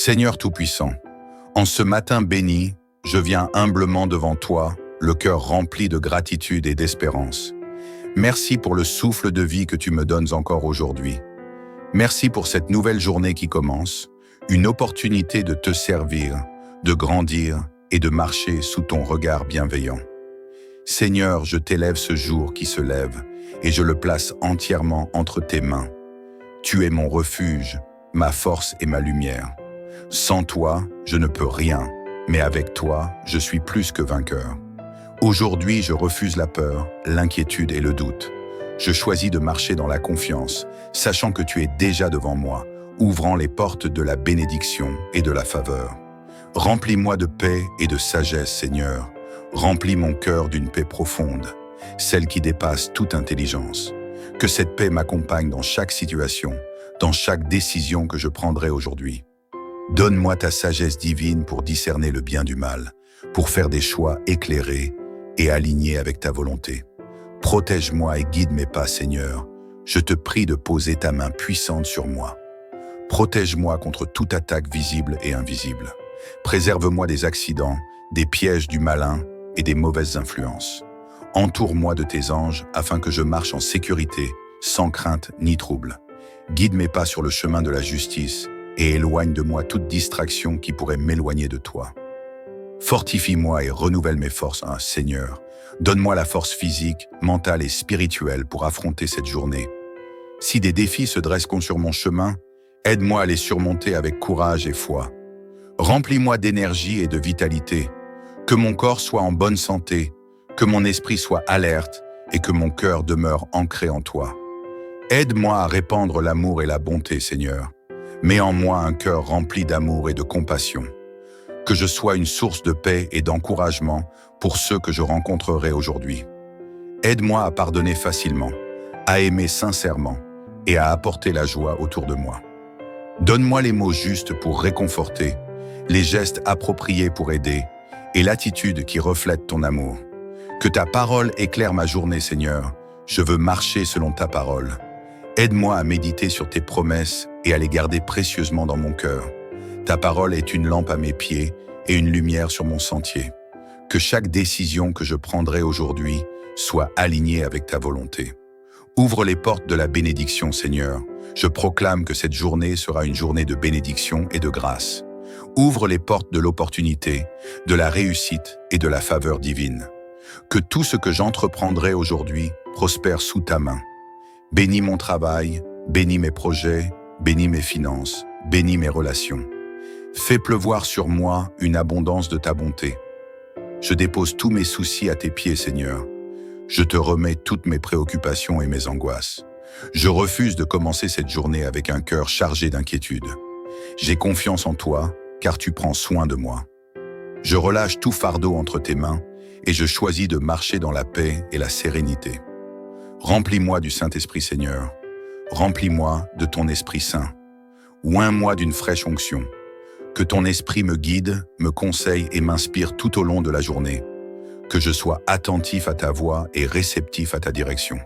Seigneur Tout-Puissant, en ce matin béni, je viens humblement devant toi, le cœur rempli de gratitude et d'espérance. Merci pour le souffle de vie que tu me donnes encore aujourd'hui. Merci pour cette nouvelle journée qui commence, une opportunité de te servir, de grandir et de marcher sous ton regard bienveillant. Seigneur, je t'élève ce jour qui se lève et je le place entièrement entre tes mains. Tu es mon refuge, ma force et ma lumière. Sans toi, je ne peux rien, mais avec toi, je suis plus que vainqueur. Aujourd'hui, je refuse la peur, l'inquiétude et le doute. Je choisis de marcher dans la confiance, sachant que tu es déjà devant moi, ouvrant les portes de la bénédiction et de la faveur. Remplis-moi de paix et de sagesse, Seigneur. Remplis mon cœur d'une paix profonde, celle qui dépasse toute intelligence. Que cette paix m'accompagne dans chaque situation, dans chaque décision que je prendrai aujourd'hui. Donne-moi ta sagesse divine pour discerner le bien du mal, pour faire des choix éclairés et alignés avec ta volonté. Protège-moi et guide mes pas, Seigneur. Je te prie de poser ta main puissante sur moi. Protège-moi contre toute attaque visible et invisible. Préserve-moi des accidents, des pièges du malin et des mauvaises influences. Entoure-moi de tes anges afin que je marche en sécurité, sans crainte ni trouble. Guide mes pas sur le chemin de la justice et éloigne de moi toute distraction qui pourrait m'éloigner de toi. Fortifie-moi et renouvelle mes forces, Seigneur. Donne-moi la force physique, mentale et spirituelle pour affronter cette journée. Si des défis se dressent sur mon chemin, aide-moi à les surmonter avec courage et foi. Remplis-moi d'énergie et de vitalité. Que mon corps soit en bonne santé, que mon esprit soit alerte et que mon cœur demeure ancré en toi. Aide-moi à répandre l'amour et la bonté, Seigneur. Mets en moi un cœur rempli d'amour et de compassion. Que je sois une source de paix et d'encouragement pour ceux que je rencontrerai aujourd'hui. Aide-moi à pardonner facilement, à aimer sincèrement et à apporter la joie autour de moi. Donne-moi les mots justes pour réconforter, les gestes appropriés pour aider et l'attitude qui reflète ton amour. Que ta parole éclaire ma journée, Seigneur. Je veux marcher selon ta parole. Aide-moi à méditer sur tes promesses et à les garder précieusement dans mon cœur. Ta parole est une lampe à mes pieds et une lumière sur mon sentier. Que chaque décision que je prendrai aujourd'hui soit alignée avec ta volonté. Ouvre les portes de la bénédiction, Seigneur. Je proclame que cette journée sera une journée de bénédiction et de grâce. Ouvre les portes de l'opportunité, de la réussite et de la faveur divine. Que tout ce que j'entreprendrai aujourd'hui prospère sous ta main. Bénis mon travail, bénis mes projets, bénis mes finances, bénis mes relations. Fais pleuvoir sur moi une abondance de ta bonté. Je dépose tous mes soucis à tes pieds, Seigneur. Je te remets toutes mes préoccupations et mes angoisses. Je refuse de commencer cette journée avec un cœur chargé d'inquiétude. J'ai confiance en toi, car tu prends soin de moi. Je relâche tout fardeau entre tes mains et je choisis de marcher dans la paix et la sérénité. Remplis-moi du Saint-Esprit, Seigneur. Remplis-moi de ton Esprit Saint. Oins-moi d'une fraîche onction. Que ton Esprit me guide, me conseille et m'inspire tout au long de la journée. Que je sois attentif à ta voix et réceptif à ta direction.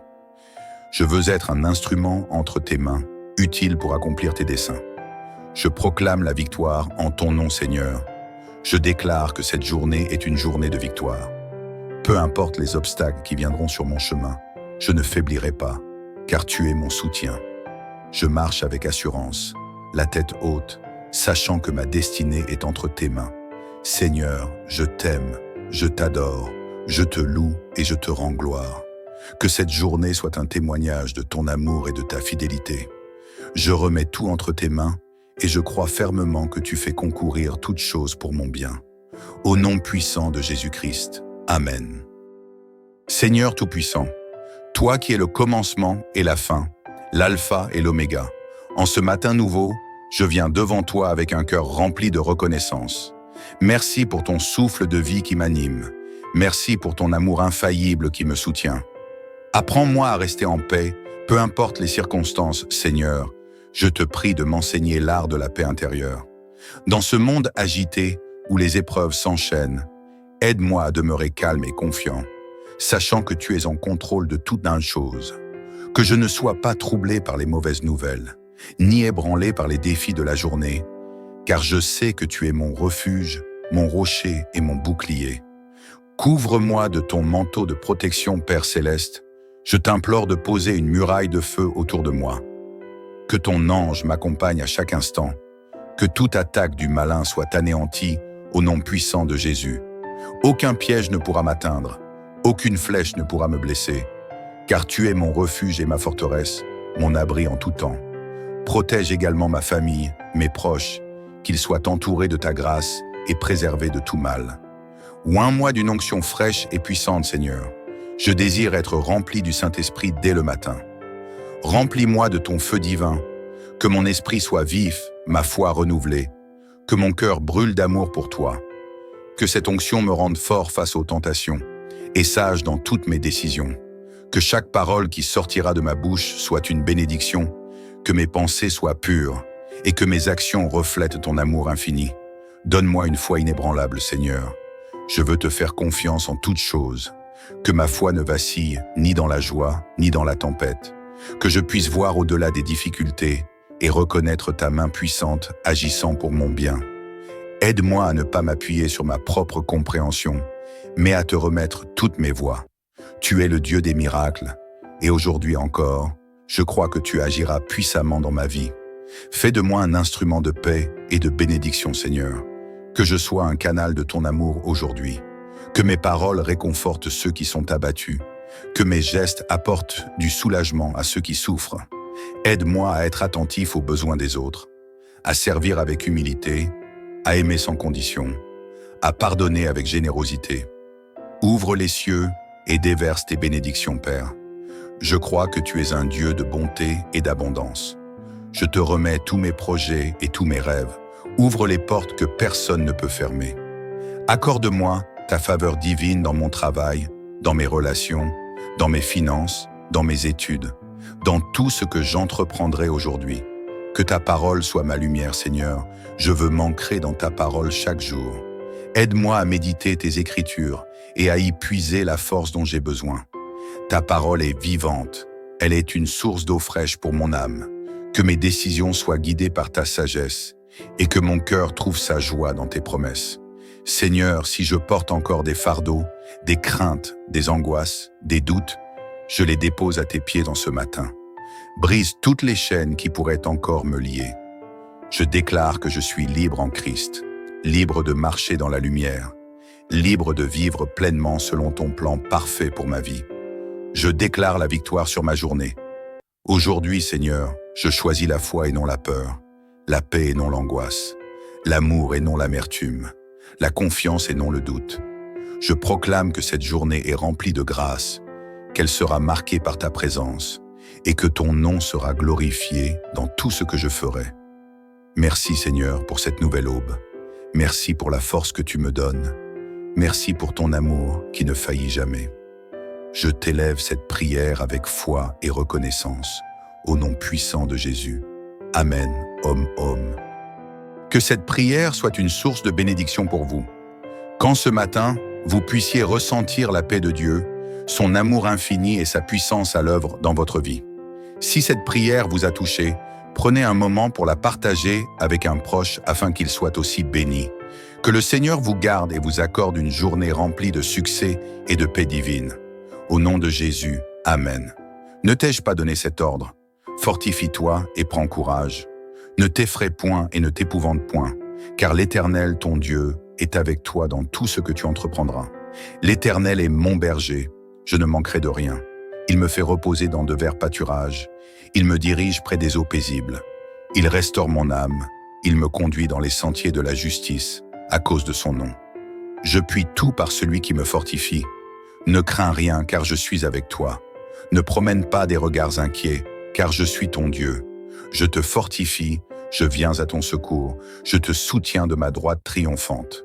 Je veux être un instrument entre tes mains, utile pour accomplir tes desseins. Je proclame la victoire en ton nom, Seigneur. Je déclare que cette journée est une journée de victoire. Peu importe les obstacles qui viendront sur mon chemin, je ne faiblirai pas, car tu es mon soutien. Je marche avec assurance, la tête haute, sachant que ma destinée est entre tes mains. Seigneur, je t'aime, je t'adore, je te loue et je te rends gloire. Que cette journée soit un témoignage de ton amour et de ta fidélité. Je remets tout entre tes mains et je crois fermement que tu fais concourir toutes choses pour mon bien. Au nom puissant de Jésus-Christ. Amen. Seigneur Tout-Puissant, toi qui es le commencement et la fin, l'alpha et l'oméga, en ce matin nouveau, je viens devant toi avec un cœur rempli de reconnaissance. Merci pour ton souffle de vie qui m'anime. Merci pour ton amour infaillible qui me soutient. Apprends-moi à rester en paix, peu importe les circonstances, Seigneur. Je te prie de m'enseigner l'art de la paix intérieure. Dans ce monde agité où les épreuves s'enchaînent, aide-moi à demeurer calme et confiant, sachant que tu es en contrôle de toute chose. Que je ne sois pas troublé par les mauvaises nouvelles, ni ébranlé par les défis de la journée, car je sais que tu es mon refuge, mon rocher et mon bouclier. Couvre-moi de ton manteau de protection, Père céleste. Je t'implore de poser une muraille de feu autour de moi. Que ton ange m'accompagne à chaque instant. Que toute attaque du malin soit anéantie au nom puissant de Jésus. Aucun piège ne pourra m'atteindre. Aucune flèche ne pourra me blesser. Car tu es mon refuge et ma forteresse, mon abri en tout temps. Protège également ma famille, mes proches, qu'ils soient entourés de ta grâce et préservés de tout mal. Oins-moi d'une onction fraîche et puissante, Seigneur. Je désire être rempli du Saint-Esprit dès le matin. Remplis-moi de ton feu divin, que mon esprit soit vif, ma foi renouvelée, que mon cœur brûle d'amour pour toi, que cette onction me rende fort face aux tentations et sage dans toutes mes décisions, que chaque parole qui sortira de ma bouche soit une bénédiction, que mes pensées soient pures et que mes actions reflètent ton amour infini. Donne-moi une foi inébranlable, Seigneur. Je veux te faire confiance en toutes choses, que ma foi ne vacille ni dans la joie ni dans la tempête, que je puisse voir au-delà des difficultés et reconnaître ta main puissante agissant pour mon bien. Aide-moi à ne pas m'appuyer sur ma propre compréhension, mais à te remettre toutes mes voies. Tu es le Dieu des miracles, et aujourd'hui encore, je crois que tu agiras puissamment dans ma vie. Fais de moi un instrument de paix et de bénédiction, Seigneur. Que je sois un canal de ton amour aujourd'hui. Que mes paroles réconfortent ceux qui sont abattus. Que mes gestes apportent du soulagement à ceux qui souffrent. Aide-moi à être attentif aux besoins des autres, à servir avec humilité, à aimer sans condition, à pardonner avec générosité. Ouvre les cieux et déverse tes bénédictions, Père. Je crois que tu es un Dieu de bonté et d'abondance. Je te remets tous mes projets et tous mes rêves. Ouvre les portes que personne ne peut fermer. Accorde-moi ta faveur divine dans mon travail, dans mes relations, dans mes finances, dans mes études, dans tout ce que j'entreprendrai aujourd'hui. Que ta parole soit ma lumière, Seigneur. Je veux m'ancrer dans ta parole chaque jour. Aide-moi à méditer tes écritures et à y puiser la force dont j'ai besoin. Ta parole est vivante. Elle est une source d'eau fraîche pour mon âme. Que mes décisions soient guidées par ta sagesse et que mon cœur trouve sa joie dans tes promesses. Seigneur, si je porte encore des fardeaux, des craintes, des angoisses, des doutes, je les dépose à tes pieds dans ce matin. Brise toutes les chaînes qui pourraient encore me lier. Je déclare que je suis libre en Christ, libre de marcher dans la lumière, libre de vivre pleinement selon ton plan parfait pour ma vie. Je déclare la victoire sur ma journée. Aujourd'hui, Seigneur, je choisis la foi et non la peur, la paix et non l'angoisse, l'amour et non l'amertume, la confiance et non le doute. Je proclame que cette journée est remplie de grâce, qu'elle sera marquée par ta présence et que ton nom sera glorifié dans tout ce que je ferai. Merci Seigneur pour cette nouvelle aube. Merci pour la force que tu me donnes. Merci pour ton amour qui ne faillit jamais. Je t'élève cette prière avec foi et reconnaissance, au nom puissant de Jésus. Amen, Om. Que cette prière soit une source de bénédiction pour vous. Quand ce matin, vous puissiez ressentir la paix de Dieu, son amour infini et sa puissance à l'œuvre dans votre vie. Si cette prière vous a touché, prenez un moment pour la partager avec un proche afin qu'il soit aussi béni. Que le Seigneur vous garde et vous accorde une journée remplie de succès et de paix divine. Au nom de Jésus, Amen. Ne t'ai-je pas donné cet ordre? Fortifie-toi et prends courage. Ne t'effraie point et ne t'épouvante point, car l'Éternel, ton Dieu, est avec toi dans tout ce que tu entreprendras. L'Éternel est mon berger, je ne manquerai de rien. Il me fait reposer dans de verts pâturages. Il me dirige près des eaux paisibles. Il restaure mon âme. Il me conduit dans les sentiers de la justice, à cause de son nom. Je puis tout par celui qui me fortifie. Ne crains rien, car je suis avec toi. Ne promène pas des regards inquiets, car je suis ton Dieu. Je te fortifie, je viens à ton secours, je te soutiens de ma droite triomphante.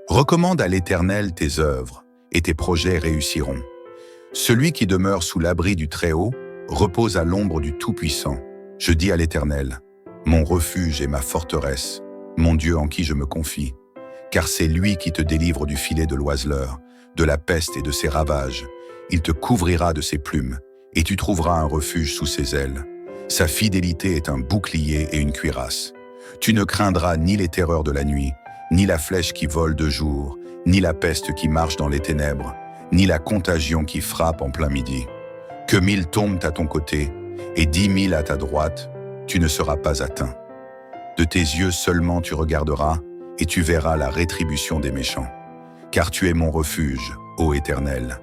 Recommande à l'Éternel tes œuvres, et tes projets réussiront. Celui qui demeure sous l'abri du Très-Haut repose à l'ombre du Tout-Puissant. Je dis à l'Éternel, mon refuge et ma forteresse, mon Dieu en qui je me confie, car c'est lui qui te délivre du filet de l'oiseleur, de la peste et de ses ravages. Il te couvrira de ses plumes, et tu trouveras un refuge sous ses ailes. Sa fidélité est un bouclier et une cuirasse. Tu ne craindras ni les terreurs de la nuit, ni la flèche qui vole de jour, ni la peste qui marche dans les ténèbres, ni la contagion qui frappe en plein midi. Que 1000 tombent à ton côté et 10 000 à ta droite, tu ne seras pas atteint. De tes yeux seulement tu regarderas et tu verras la rétribution des méchants. Car tu es mon refuge, ô Éternel.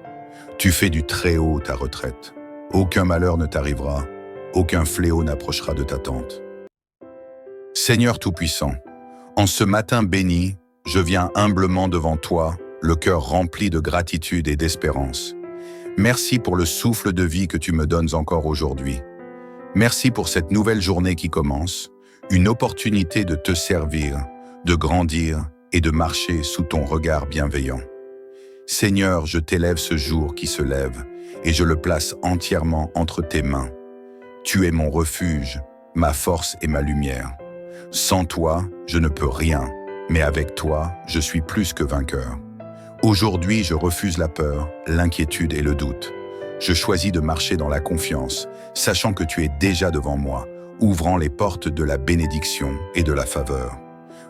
Tu fais du Très-Haut ta retraite. Aucun malheur ne t'arrivera, aucun fléau n'approchera de ta tente. Seigneur Tout-Puissant, en ce matin béni, je viens humblement devant toi, le cœur rempli de gratitude et d'espérance. Merci pour le souffle de vie que tu me donnes encore aujourd'hui. Merci pour cette nouvelle journée qui commence, une opportunité de te servir, de grandir et de marcher sous ton regard bienveillant. Seigneur, je t'élève ce jour qui se lève et je le place entièrement entre tes mains. Tu es mon refuge, ma force et ma lumière. Sans toi, je ne peux rien, mais avec toi, je suis plus que vainqueur. Aujourd'hui, je refuse la peur, l'inquiétude et le doute. Je choisis de marcher dans la confiance, sachant que tu es déjà devant moi, ouvrant les portes de la bénédiction et de la faveur.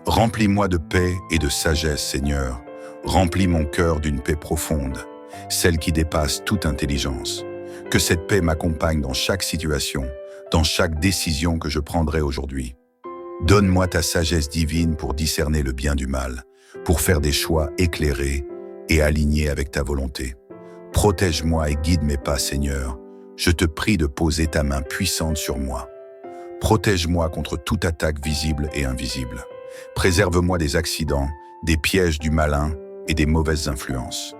Remplis-moi de paix et de sagesse, Seigneur. Remplis mon cœur d'une paix profonde, celle qui dépasse toute intelligence. Que cette paix m'accompagne dans chaque situation, dans chaque décision que je prendrai aujourd'hui. Donne-moi ta sagesse divine pour discerner le bien du mal, pour faire des choix éclairés et alignés avec ta volonté. Protège-moi et guide mes pas, Seigneur. Je te prie de poser ta main puissante sur moi. Protège-moi contre toute attaque visible et invisible. Préserve-moi des accidents, des pièges du malin et des mauvaises influences.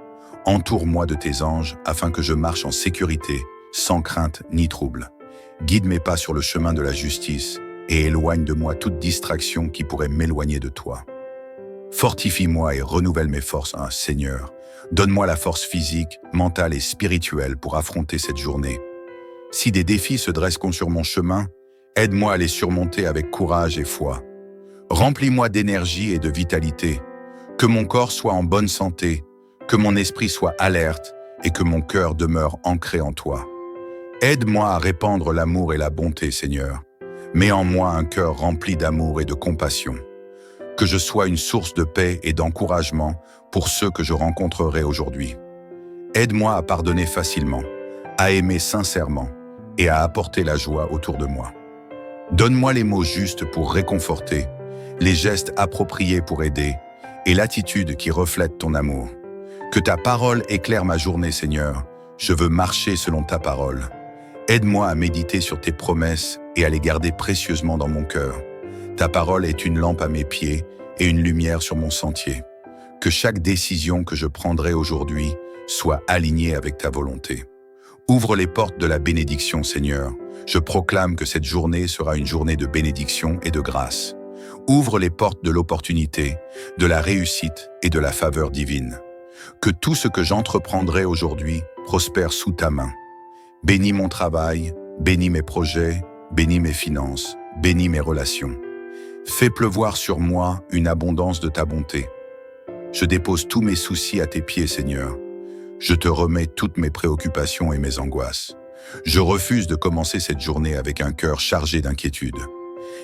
Entoure-moi de tes anges afin que je marche en sécurité, sans crainte ni trouble. Guide mes pas sur le chemin de la justice et éloigne de moi toute distraction qui pourrait m'éloigner de toi. Fortifie-moi et renouvelle mes forces, Seigneur. Donne-moi la force physique, mentale et spirituelle pour affronter cette journée. Si des défis se dressent sur mon chemin, aide-moi à les surmonter avec courage et foi. Remplis-moi d'énergie et de vitalité. Que mon corps soit en bonne santé, que mon esprit soit alerte et que mon cœur demeure ancré en toi. Aide-moi à répandre l'amour et la bonté, Seigneur. Mets en moi un cœur rempli d'amour et de compassion. Que je sois une source de paix et d'encouragement pour ceux que je rencontrerai aujourd'hui. Aide-moi à pardonner facilement, à aimer sincèrement et à apporter la joie autour de moi. Donne-moi les mots justes pour réconforter, les gestes appropriés pour aider et l'attitude qui reflète ton amour. Que ta parole éclaire ma journée, Seigneur. Je veux marcher selon ta parole. Aide-moi à méditer sur tes promesses et à les garder précieusement dans mon cœur. Ta parole est une lampe à mes pieds et une lumière sur mon sentier. Que chaque décision que je prendrai aujourd'hui soit alignée avec ta volonté. Ouvre les portes de la bénédiction, Seigneur. Je proclame que cette journée sera une journée de bénédiction et de grâce. Ouvre les portes de l'opportunité, de la réussite et de la faveur divine. Que tout ce que j'entreprendrai aujourd'hui prospère sous ta main. Bénis mon travail, bénis mes projets, bénis mes finances, bénis mes relations. Fais pleuvoir sur moi une abondance de ta bonté. Je dépose tous mes soucis à tes pieds, Seigneur. Je te remets toutes mes préoccupations et mes angoisses. Je refuse de commencer cette journée avec un cœur chargé d'inquiétude.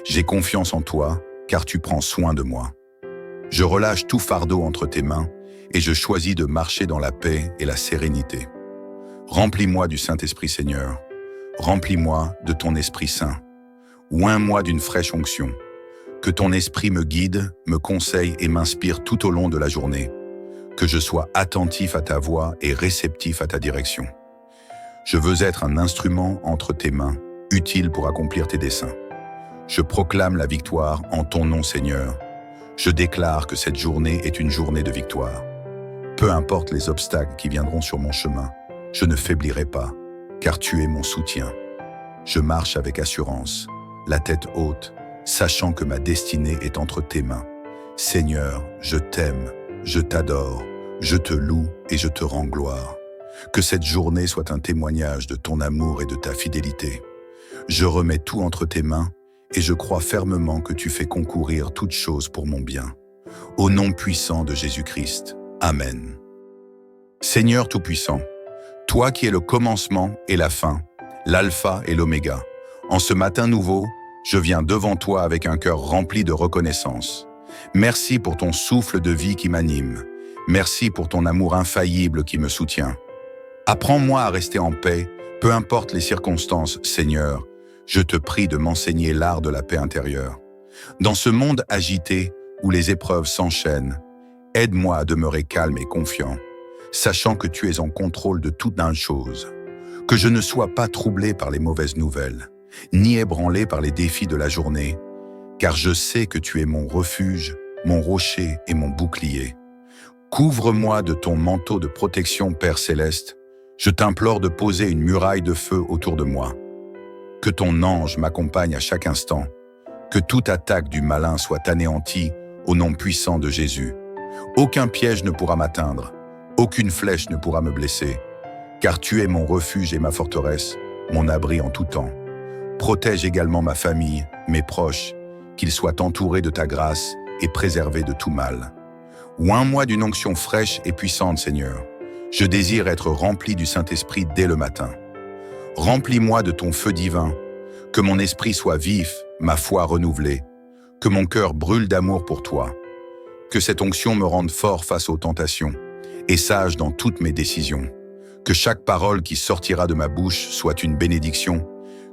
J'ai confiance en toi, car tu prends soin de moi. Je relâche tout fardeau entre tes mains et je choisis de marcher dans la paix et la sérénité. Remplis-moi du Saint-Esprit, Seigneur. Remplis-moi de ton Esprit Saint. Oins-moi d'une fraîche onction. Que ton esprit me guide, me conseille et m'inspire tout au long de la journée. Que je sois attentif à ta voix et réceptif à ta direction. Je veux être un instrument entre tes mains, utile pour accomplir tes desseins. Je proclame la victoire en ton nom, Seigneur. Je déclare que cette journée est une journée de victoire. Peu importe les obstacles qui viendront sur mon chemin, je ne faiblirai pas, car tu es mon soutien. Je marche avec assurance, la tête haute, sachant que ma destinée est entre tes mains. Seigneur, je t'aime, je t'adore, je te loue et je te rends gloire. Que cette journée soit un témoignage de ton amour et de ta fidélité. Je remets tout entre tes mains et je crois fermement que tu fais concourir toutes choses pour mon bien. Au nom puissant de Jésus-Christ. Amen. Seigneur Tout-Puissant, toi qui es le commencement et la fin, l'alpha et l'oméga, en ce matin nouveau, je viens devant toi avec un cœur rempli de reconnaissance. Merci pour ton souffle de vie qui m'anime. Merci pour ton amour infaillible qui me soutient. Apprends-moi à rester en paix, peu importe les circonstances, Seigneur. Je te prie de m'enseigner l'art de la paix intérieure. Dans ce monde agité où les épreuves s'enchaînent, aide-moi à demeurer calme et confiant, sachant que tu es en contrôle de toute chose. Que je ne sois pas troublé par les mauvaises nouvelles, ni ébranlé par les défis de la journée, car je sais que tu es mon refuge, mon rocher et mon bouclier. Couvre-moi de ton manteau de protection, Père Céleste. Je t'implore de poser une muraille de feu autour de moi. Que ton ange m'accompagne à chaque instant. Que toute attaque du malin soit anéantie au nom puissant de Jésus. Aucun piège ne pourra m'atteindre. Aucune flèche ne pourra me blesser. Car tu es mon refuge et ma forteresse, mon abri en tout temps. Protège également ma famille, mes proches, qu'ils soient entourés de ta grâce et préservés de tout mal. Oins-moi d'une onction fraîche et puissante, Seigneur. Je désire être rempli du Saint-Esprit dès le matin. Remplis-moi de ton feu divin, que mon esprit soit vif, ma foi renouvelée, que mon cœur brûle d'amour pour toi, que cette onction me rende fort face aux tentations et sage dans toutes mes décisions, que chaque parole qui sortira de ma bouche soit une bénédiction,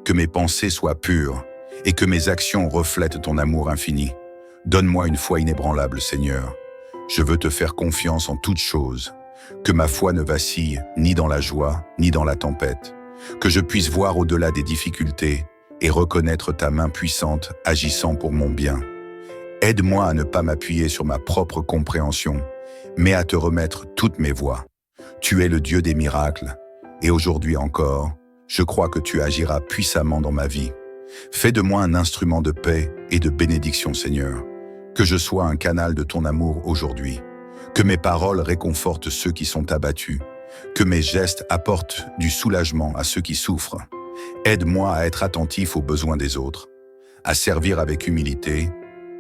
que mes pensées soient pures et que mes actions reflètent ton amour infini. Donne-moi une foi inébranlable, Seigneur. Je veux te faire confiance en toutes choses, que ma foi ne vacille ni dans la joie ni dans la tempête, que je puisse voir au-delà des difficultés et reconnaître ta main puissante agissant pour mon bien. Aide-moi à ne pas m'appuyer sur ma propre compréhension, mais à te remettre toutes mes voies. Tu es le Dieu des miracles, et aujourd'hui encore, je crois que tu agiras puissamment dans ma vie. Fais de moi un instrument de paix et de bénédiction, Seigneur. Que je sois un canal de ton amour aujourd'hui. Que mes paroles réconfortent ceux qui sont abattus. Que mes gestes apportent du soulagement à ceux qui souffrent. Aide-moi à être attentif aux besoins des autres, à servir avec humilité,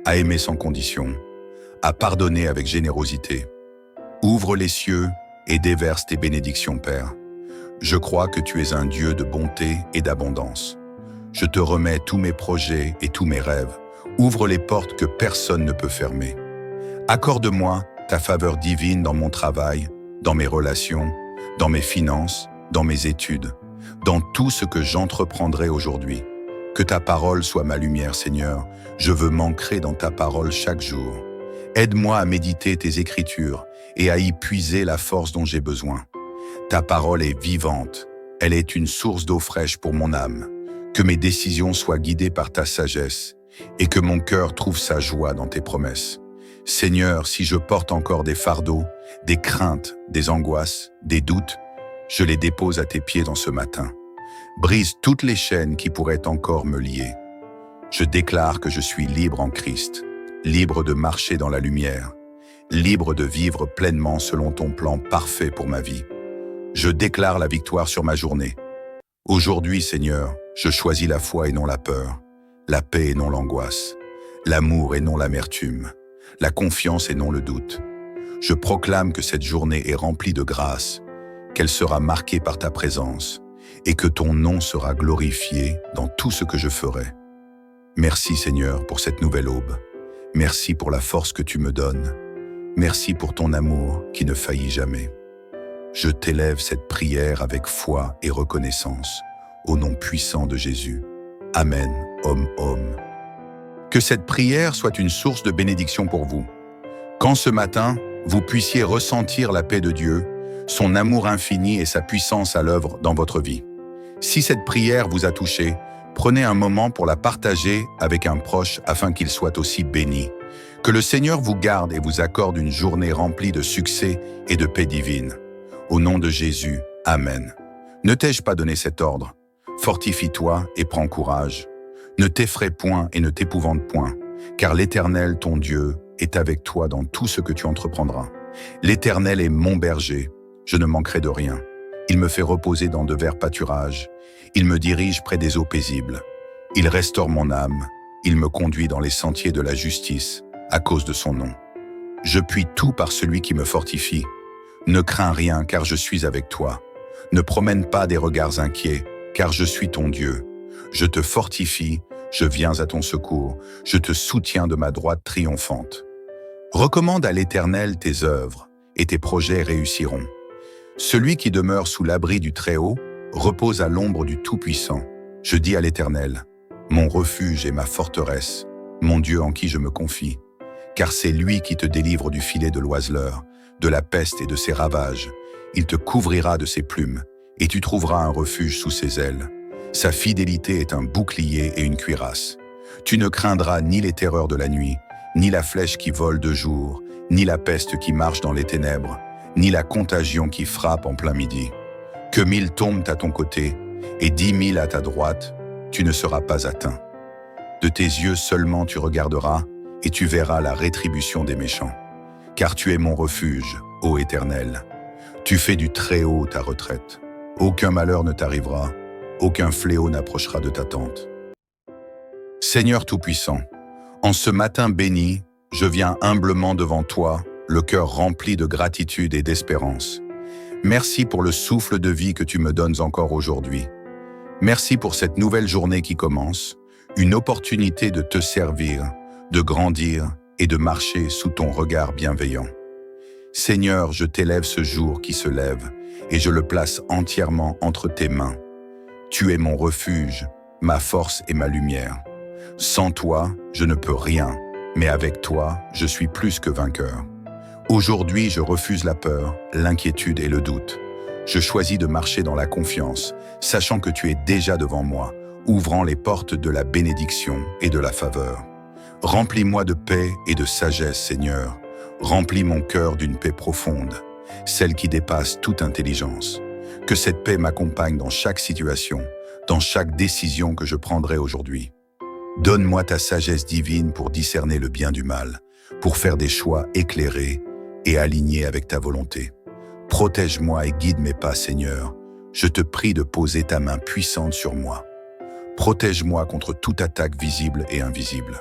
à aimer sans condition, à pardonner avec générosité. Ouvre les cieux et déverse tes bénédictions, Père. Je crois que tu es un Dieu de bonté et d'abondance. Je te remets tous mes projets et tous mes rêves. Ouvre les portes que personne ne peut fermer. Accorde-moi ta faveur divine dans mon travail, dans mes relations, dans mes finances, dans mes études, dans tout ce que j'entreprendrai aujourd'hui. Que ta parole soit ma lumière, Seigneur. Je veux m'ancrer dans ta parole chaque jour. Aide-moi à méditer tes écritures et à y puiser la force dont j'ai besoin. Ta parole est vivante. Elle est une source d'eau fraîche pour mon âme. Que mes décisions soient guidées par ta sagesse et que mon cœur trouve sa joie dans tes promesses. Seigneur, si je porte encore des fardeaux, des craintes, des angoisses, des doutes, je les dépose à tes pieds dans ce matin. Brise toutes les chaînes qui pourraient encore me lier. Je déclare que je suis libre en Christ, libre de marcher dans la lumière, libre de vivre pleinement selon ton plan parfait pour ma vie. Je déclare la victoire sur ma journée. Aujourd'hui, Seigneur, je choisis la foi et non la peur, la paix et non l'angoisse, l'amour et non l'amertume, la confiance et non le doute. Je proclame que cette journée est remplie de grâce, qu'elle sera marquée par ta présence et que ton nom sera glorifié dans tout ce que je ferai. Merci Seigneur pour cette nouvelle aube. Merci pour la force que tu me donnes. Merci pour ton amour qui ne faillit jamais. Je t'élève cette prière avec foi et reconnaissance, au nom puissant de Jésus. Amen, Om. Que cette prière soit une source de bénédiction pour vous. Quand ce matin, vous puissiez ressentir la paix de Dieu, son amour infini et sa puissance à l'œuvre dans votre vie. Si cette prière vous a touché, prenez un moment pour la partager avec un proche afin qu'il soit aussi béni. Que le Seigneur vous garde et vous accorde une journée remplie de succès et de paix divine. Au nom de Jésus, Amen. Ne t'ai-je pas donné cet ordre? Fortifie-toi et prends courage. Ne t'effraie point et ne t'épouvante point, car l'Éternel, ton Dieu, est avec toi dans tout ce que tu entreprendras. L'Éternel est mon berger, je ne manquerai de rien. Il me fait reposer dans de verts pâturages. Il me dirige près des eaux paisibles. Il restaure mon âme. Il me conduit dans les sentiers de la justice, à cause de son nom. Je puis tout par celui qui me fortifie. Ne crains rien, car je suis avec toi. Ne promène pas des regards inquiets, car je suis ton Dieu. Je te fortifie, Je viens à ton secours, je te soutiens de ma droite triomphante. Recommande à l'Éternel tes œuvres, et tes projets réussiront. Celui qui demeure sous l'abri du Très-Haut repose à l'ombre du Tout-Puissant. Je dis à l'Éternel, mon refuge et ma forteresse, mon Dieu en qui je me confie. Car c'est lui qui te délivre du filet de l'oiseleur, de la peste et de ses ravages. Il te couvrira de ses plumes, et tu trouveras un refuge sous ses ailes. Sa fidélité est un bouclier et une cuirasse. Tu ne craindras ni les terreurs de la nuit, ni la flèche qui vole de jour, ni la peste qui marche dans les ténèbres, ni la contagion qui frappe en plein midi. Que 1000 tombent à ton côté, et 10 000 à ta droite, tu ne seras pas atteint. De tes yeux seulement tu regarderas, et tu verras la rétribution des méchants. Car tu es mon refuge, ô Éternel. Tu fais du Très-Haut ta retraite. Aucun malheur ne t'arrivera, aucun fléau n'approchera de ta tente. Seigneur Tout-Puissant, en ce matin béni, je viens humblement devant toi, le cœur rempli de gratitude et d'espérance. Merci pour le souffle de vie que tu me donnes encore aujourd'hui. Merci pour cette nouvelle journée qui commence, une opportunité de te servir, de grandir et de marcher sous ton regard bienveillant. Seigneur, je t'élève ce jour qui se lève et je le place entièrement entre tes mains. Tu es mon refuge, ma force et ma lumière. Sans toi, je ne peux rien, mais avec toi, je suis plus que vainqueur. Aujourd'hui, je refuse la peur, l'inquiétude et le doute. Je choisis de marcher dans la confiance, sachant que tu es déjà devant moi, ouvrant les portes de la bénédiction et de la faveur. Remplis-moi de paix et de sagesse, Seigneur. Remplis mon cœur d'une paix profonde, celle qui dépasse toute intelligence. Que cette paix m'accompagne dans chaque situation, dans chaque décision que je prendrai aujourd'hui. Donne-moi ta sagesse divine pour discerner le bien du mal, pour faire des choix éclairés et alignés avec ta volonté. Protège-moi et guide mes pas, Seigneur. Je te prie de poser ta main puissante sur moi. Protège-moi contre toute attaque visible et invisible.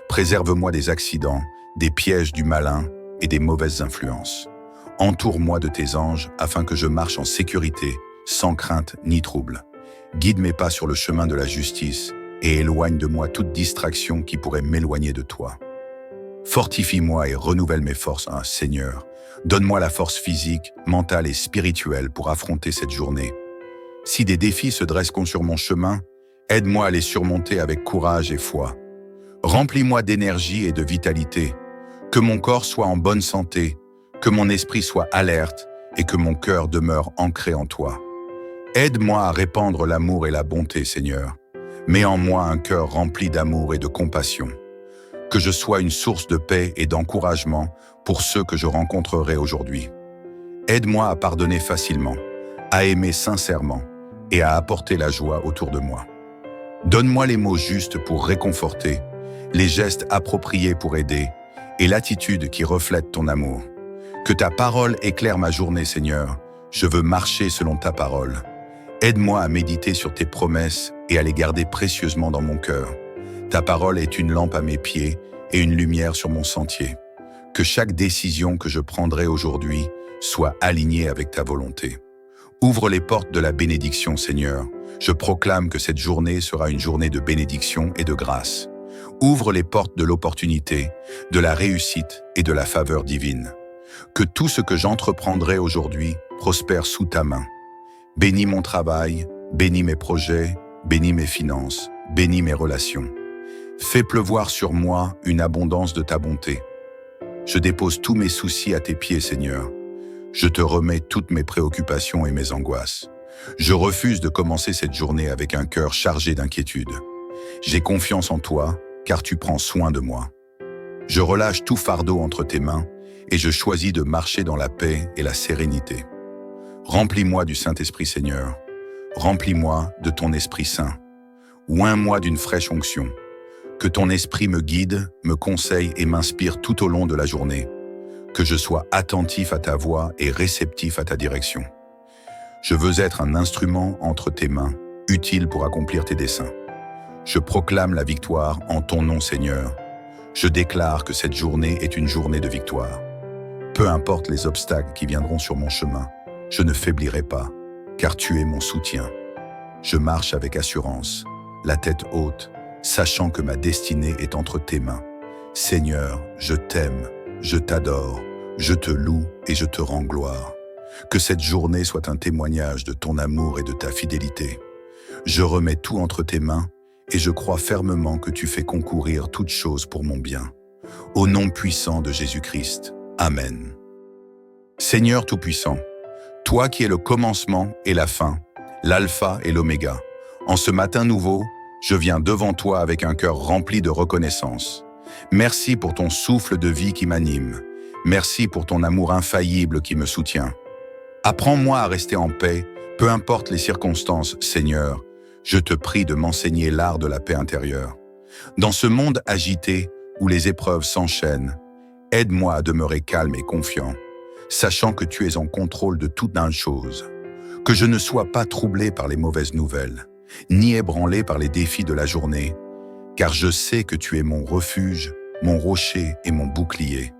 Préserve-moi des accidents, des pièges du malin et des mauvaises influences. Entoure-moi de tes anges afin que je marche en sécurité, sans crainte ni trouble. Guide mes pas sur le chemin de la justice et éloigne de moi toute distraction qui pourrait m'éloigner de toi. Fortifie-moi et renouvelle mes forces, Seigneur. Donne-moi la force physique, mentale et spirituelle pour affronter cette journée. Si des défis se dressent sur mon chemin, aide-moi à les surmonter avec courage et foi. Remplis-moi d'énergie et de vitalité. Que mon corps soit en bonne santé, que mon esprit soit alerte et que mon cœur demeure ancré en toi. Aide-moi à répandre l'amour et la bonté, Seigneur. Mets en moi un cœur rempli d'amour et de compassion. Que je sois une source de paix et d'encouragement pour ceux que je rencontrerai aujourd'hui. Aide-moi à pardonner facilement, à aimer sincèrement et à apporter la joie autour de moi. Donne-moi les mots justes pour réconforter, les gestes appropriés pour aider et l'attitude qui reflète ton amour. Que ta parole éclaire ma journée, Seigneur. Je veux marcher selon ta parole. Aide-moi à méditer sur tes promesses et à les garder précieusement dans mon cœur. Ta parole est une lampe à mes pieds et une lumière sur mon sentier. Que chaque décision que je prendrai aujourd'hui soit alignée avec ta volonté. Ouvre les portes de la bénédiction, Seigneur. Je proclame que cette journée sera une journée de bénédiction et de grâce. Ouvre les portes de l'opportunité, de la réussite et de la faveur divine. Que tout ce que j'entreprendrai aujourd'hui prospère sous ta main. Bénis mon travail, bénis mes projets, bénis mes finances, bénis mes relations. Fais pleuvoir sur moi une abondance de ta bonté. Je dépose tous mes soucis à tes pieds, Seigneur. Je te remets toutes mes préoccupations et mes angoisses. Je refuse de commencer cette journée avec un cœur chargé d'inquiétude. J'ai confiance en toi, car tu prends soin de moi. Je relâche tout fardeau entre tes mains et je choisis de marcher dans la paix et la sérénité. Remplis-moi du Saint-Esprit, Seigneur. Remplis-moi de ton Esprit Saint. Oins-moi d'une fraîche onction. Que ton Esprit me guide, me conseille et m'inspire tout au long de la journée. Que je sois attentif à ta voix et réceptif à ta direction. Je veux être un instrument entre tes mains, utile pour accomplir tes desseins. Je proclame la victoire en ton nom, Seigneur. Je déclare que cette journée est une journée de victoire. Peu importe les obstacles qui viendront sur mon chemin, je ne faiblirai pas, car tu es mon soutien. Je marche avec assurance, la tête haute, sachant que ma destinée est entre tes mains. Seigneur, je t'aime, je t'adore, je te loue et je te rends gloire. Que cette journée soit un témoignage de ton amour et de ta fidélité. Je remets tout entre tes mains et je crois fermement que tu fais concourir toutes choses pour mon bien. Au nom puissant de Jésus-Christ. Amen. Seigneur Tout-Puissant, toi qui es le commencement et la fin, l'alpha et l'oméga, en ce matin nouveau, je viens devant toi avec un cœur rempli de reconnaissance. Merci pour ton souffle de vie qui m'anime. Merci pour ton amour infaillible qui me soutient. Apprends-moi à rester en paix, peu importe les circonstances, Seigneur. Je te prie de m'enseigner l'art de la paix intérieure. Dans ce monde agité où les épreuves s'enchaînent, aide-moi à demeurer calme et confiant, sachant que tu es en contrôle de toute chose. Que je ne sois pas troublé par les mauvaises nouvelles, ni ébranlé par les défis de la journée, car je sais que tu es mon refuge, mon rocher et mon bouclier.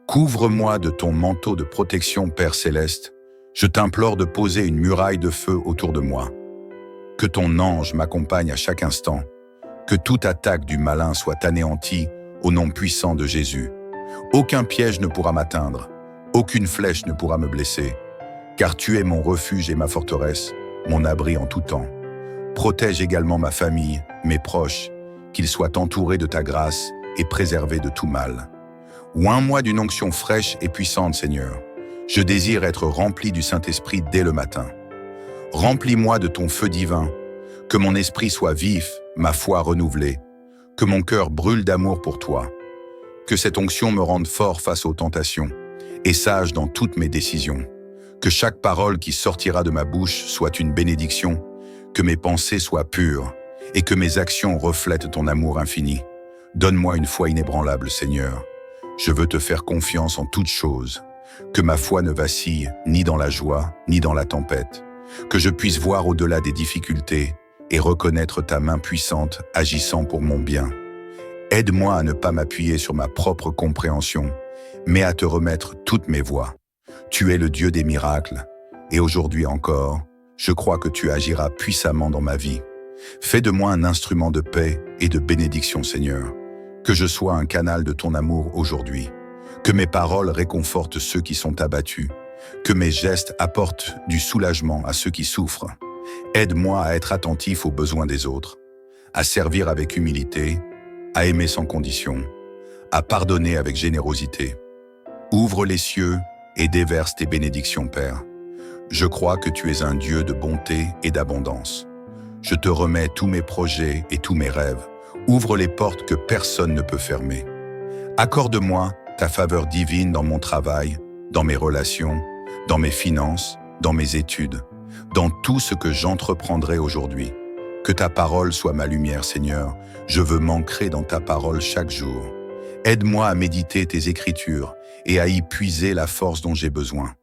Couvre-moi de ton manteau de protection, Père Céleste. Je t'implore de poser une muraille de feu autour de moi. Que ton ange m'accompagne à chaque instant. Que toute attaque du malin soit anéantie au nom puissant de Jésus. Aucun piège ne pourra m'atteindre. Aucune flèche ne pourra me blesser. Car tu es mon refuge et ma forteresse, mon abri en tout temps. Protège également ma famille, mes proches, qu'ils soient entourés de ta grâce et préservés de tout mal. Oins-moi d'une onction fraîche et puissante, Seigneur. Je désire être rempli du Saint-Esprit dès le matin. Remplis-moi de ton feu divin, que mon esprit soit vif, ma foi renouvelée, que mon cœur brûle d'amour pour toi. Que cette onction me rende fort face aux tentations et sage dans toutes mes décisions. Que chaque parole qui sortira de ma bouche soit une bénédiction, que mes pensées soient pures et que mes actions reflètent ton amour infini. Donne-moi une foi inébranlable, Seigneur. Je veux te faire confiance en toutes choses. Que ma foi ne vacille ni dans la joie, ni dans la tempête. Que je puisse voir au-delà des difficultés et reconnaître ta main puissante agissant pour mon bien. Aide-moi à ne pas m'appuyer sur ma propre compréhension, mais à te remettre toutes mes voies. Tu es le Dieu des miracles, et aujourd'hui encore, je crois que tu agiras puissamment dans ma vie. Fais de moi un instrument de paix et de bénédiction, Seigneur. Que je sois un canal de ton amour aujourd'hui. Que mes paroles réconfortent ceux qui sont abattus. Que mes gestes apportent du soulagement à ceux qui souffrent. Aide-moi à être attentif aux besoins des autres, à servir avec humilité, à aimer sans condition, à pardonner avec générosité. Ouvre les cieux et déverse tes bénédictions, Père. Je crois que tu es un Dieu de bonté et d'abondance. Je te remets tous mes projets et tous mes rêves. Ouvre les portes que personne ne peut fermer. Accorde-moi ta faveur divine dans mon travail, dans mes relations, dans mes finances, dans mes études, dans tout ce que j'entreprendrai aujourd'hui. Que ta parole soit ma lumière, Seigneur. Je veux m'ancrer dans ta parole chaque jour. Aide-moi à méditer tes écritures et à y puiser la force dont j'ai besoin.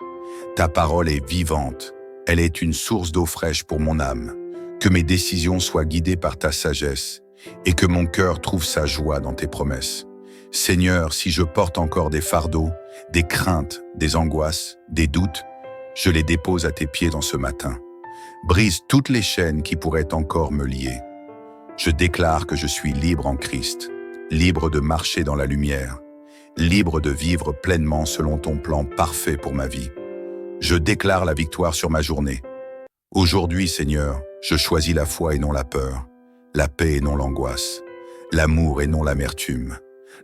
Ta parole est vivante. Elle est une source d'eau fraîche pour mon âme. Que mes décisions soient guidées par ta sagesse et que mon cœur trouve sa joie dans tes promesses. Seigneur, si je porte encore des fardeaux, des craintes, des angoisses, des doutes, je les dépose à tes pieds dans ce matin. Brise toutes les chaînes qui pourraient encore me lier. Je déclare que je suis libre en Christ, libre de marcher dans la lumière, libre de vivre pleinement selon ton plan parfait pour ma vie. Je déclare la victoire sur ma journée. Aujourd'hui, Seigneur, je choisis la foi et non la peur, la paix et non l'angoisse, l'amour et non l'amertume,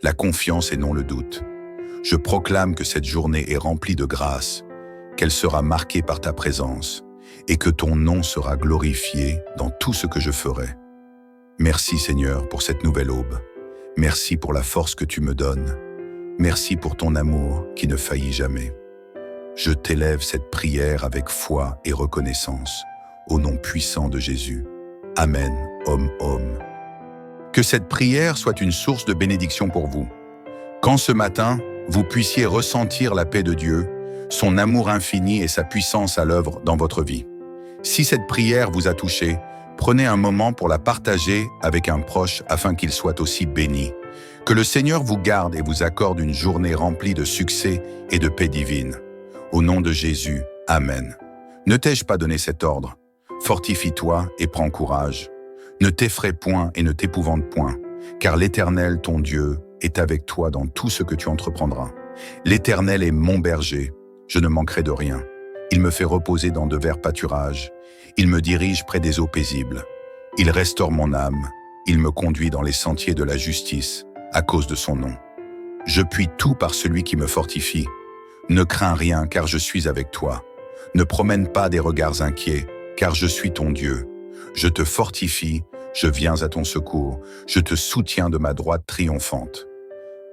la confiance et non le doute. Je proclame que cette journée est remplie de grâce, qu'elle sera marquée par ta présence et que ton nom sera glorifié dans tout ce que je ferai. Merci Seigneur pour cette nouvelle aube. Merci pour la force que tu me donnes. Merci pour ton amour qui ne faillit jamais. Je t'élève cette prière avec foi et reconnaissance, au nom puissant de Jésus. Amen, Om. Que cette prière soit une source de bénédiction pour vous. Quand ce matin, vous puissiez ressentir la paix de Dieu, son amour infini et sa puissance à l'œuvre dans votre vie. Si cette prière vous a touché, prenez un moment pour la partager avec un proche afin qu'il soit aussi béni. Que le Seigneur vous garde et vous accorde une journée remplie de succès et de paix divine. Au nom de Jésus, Amen. Ne t'ai-je pas donné cet ordre? Fortifie-toi et prends courage. Ne t'effraie point et ne t'épouvante point, car l'Éternel, ton Dieu, est avec toi dans tout ce que tu entreprendras. L'Éternel est mon berger, je ne manquerai de rien. Il me fait reposer dans de verts pâturages, il me dirige près des eaux paisibles. Il restaure mon âme, il me conduit dans les sentiers de la justice, à cause de son nom. Je puis tout par celui qui me fortifie. Ne crains rien, car je suis avec toi. Ne promène pas des regards inquiets, car je suis ton Dieu. Je te fortifie, je viens à ton secours, je te soutiens de ma droite triomphante.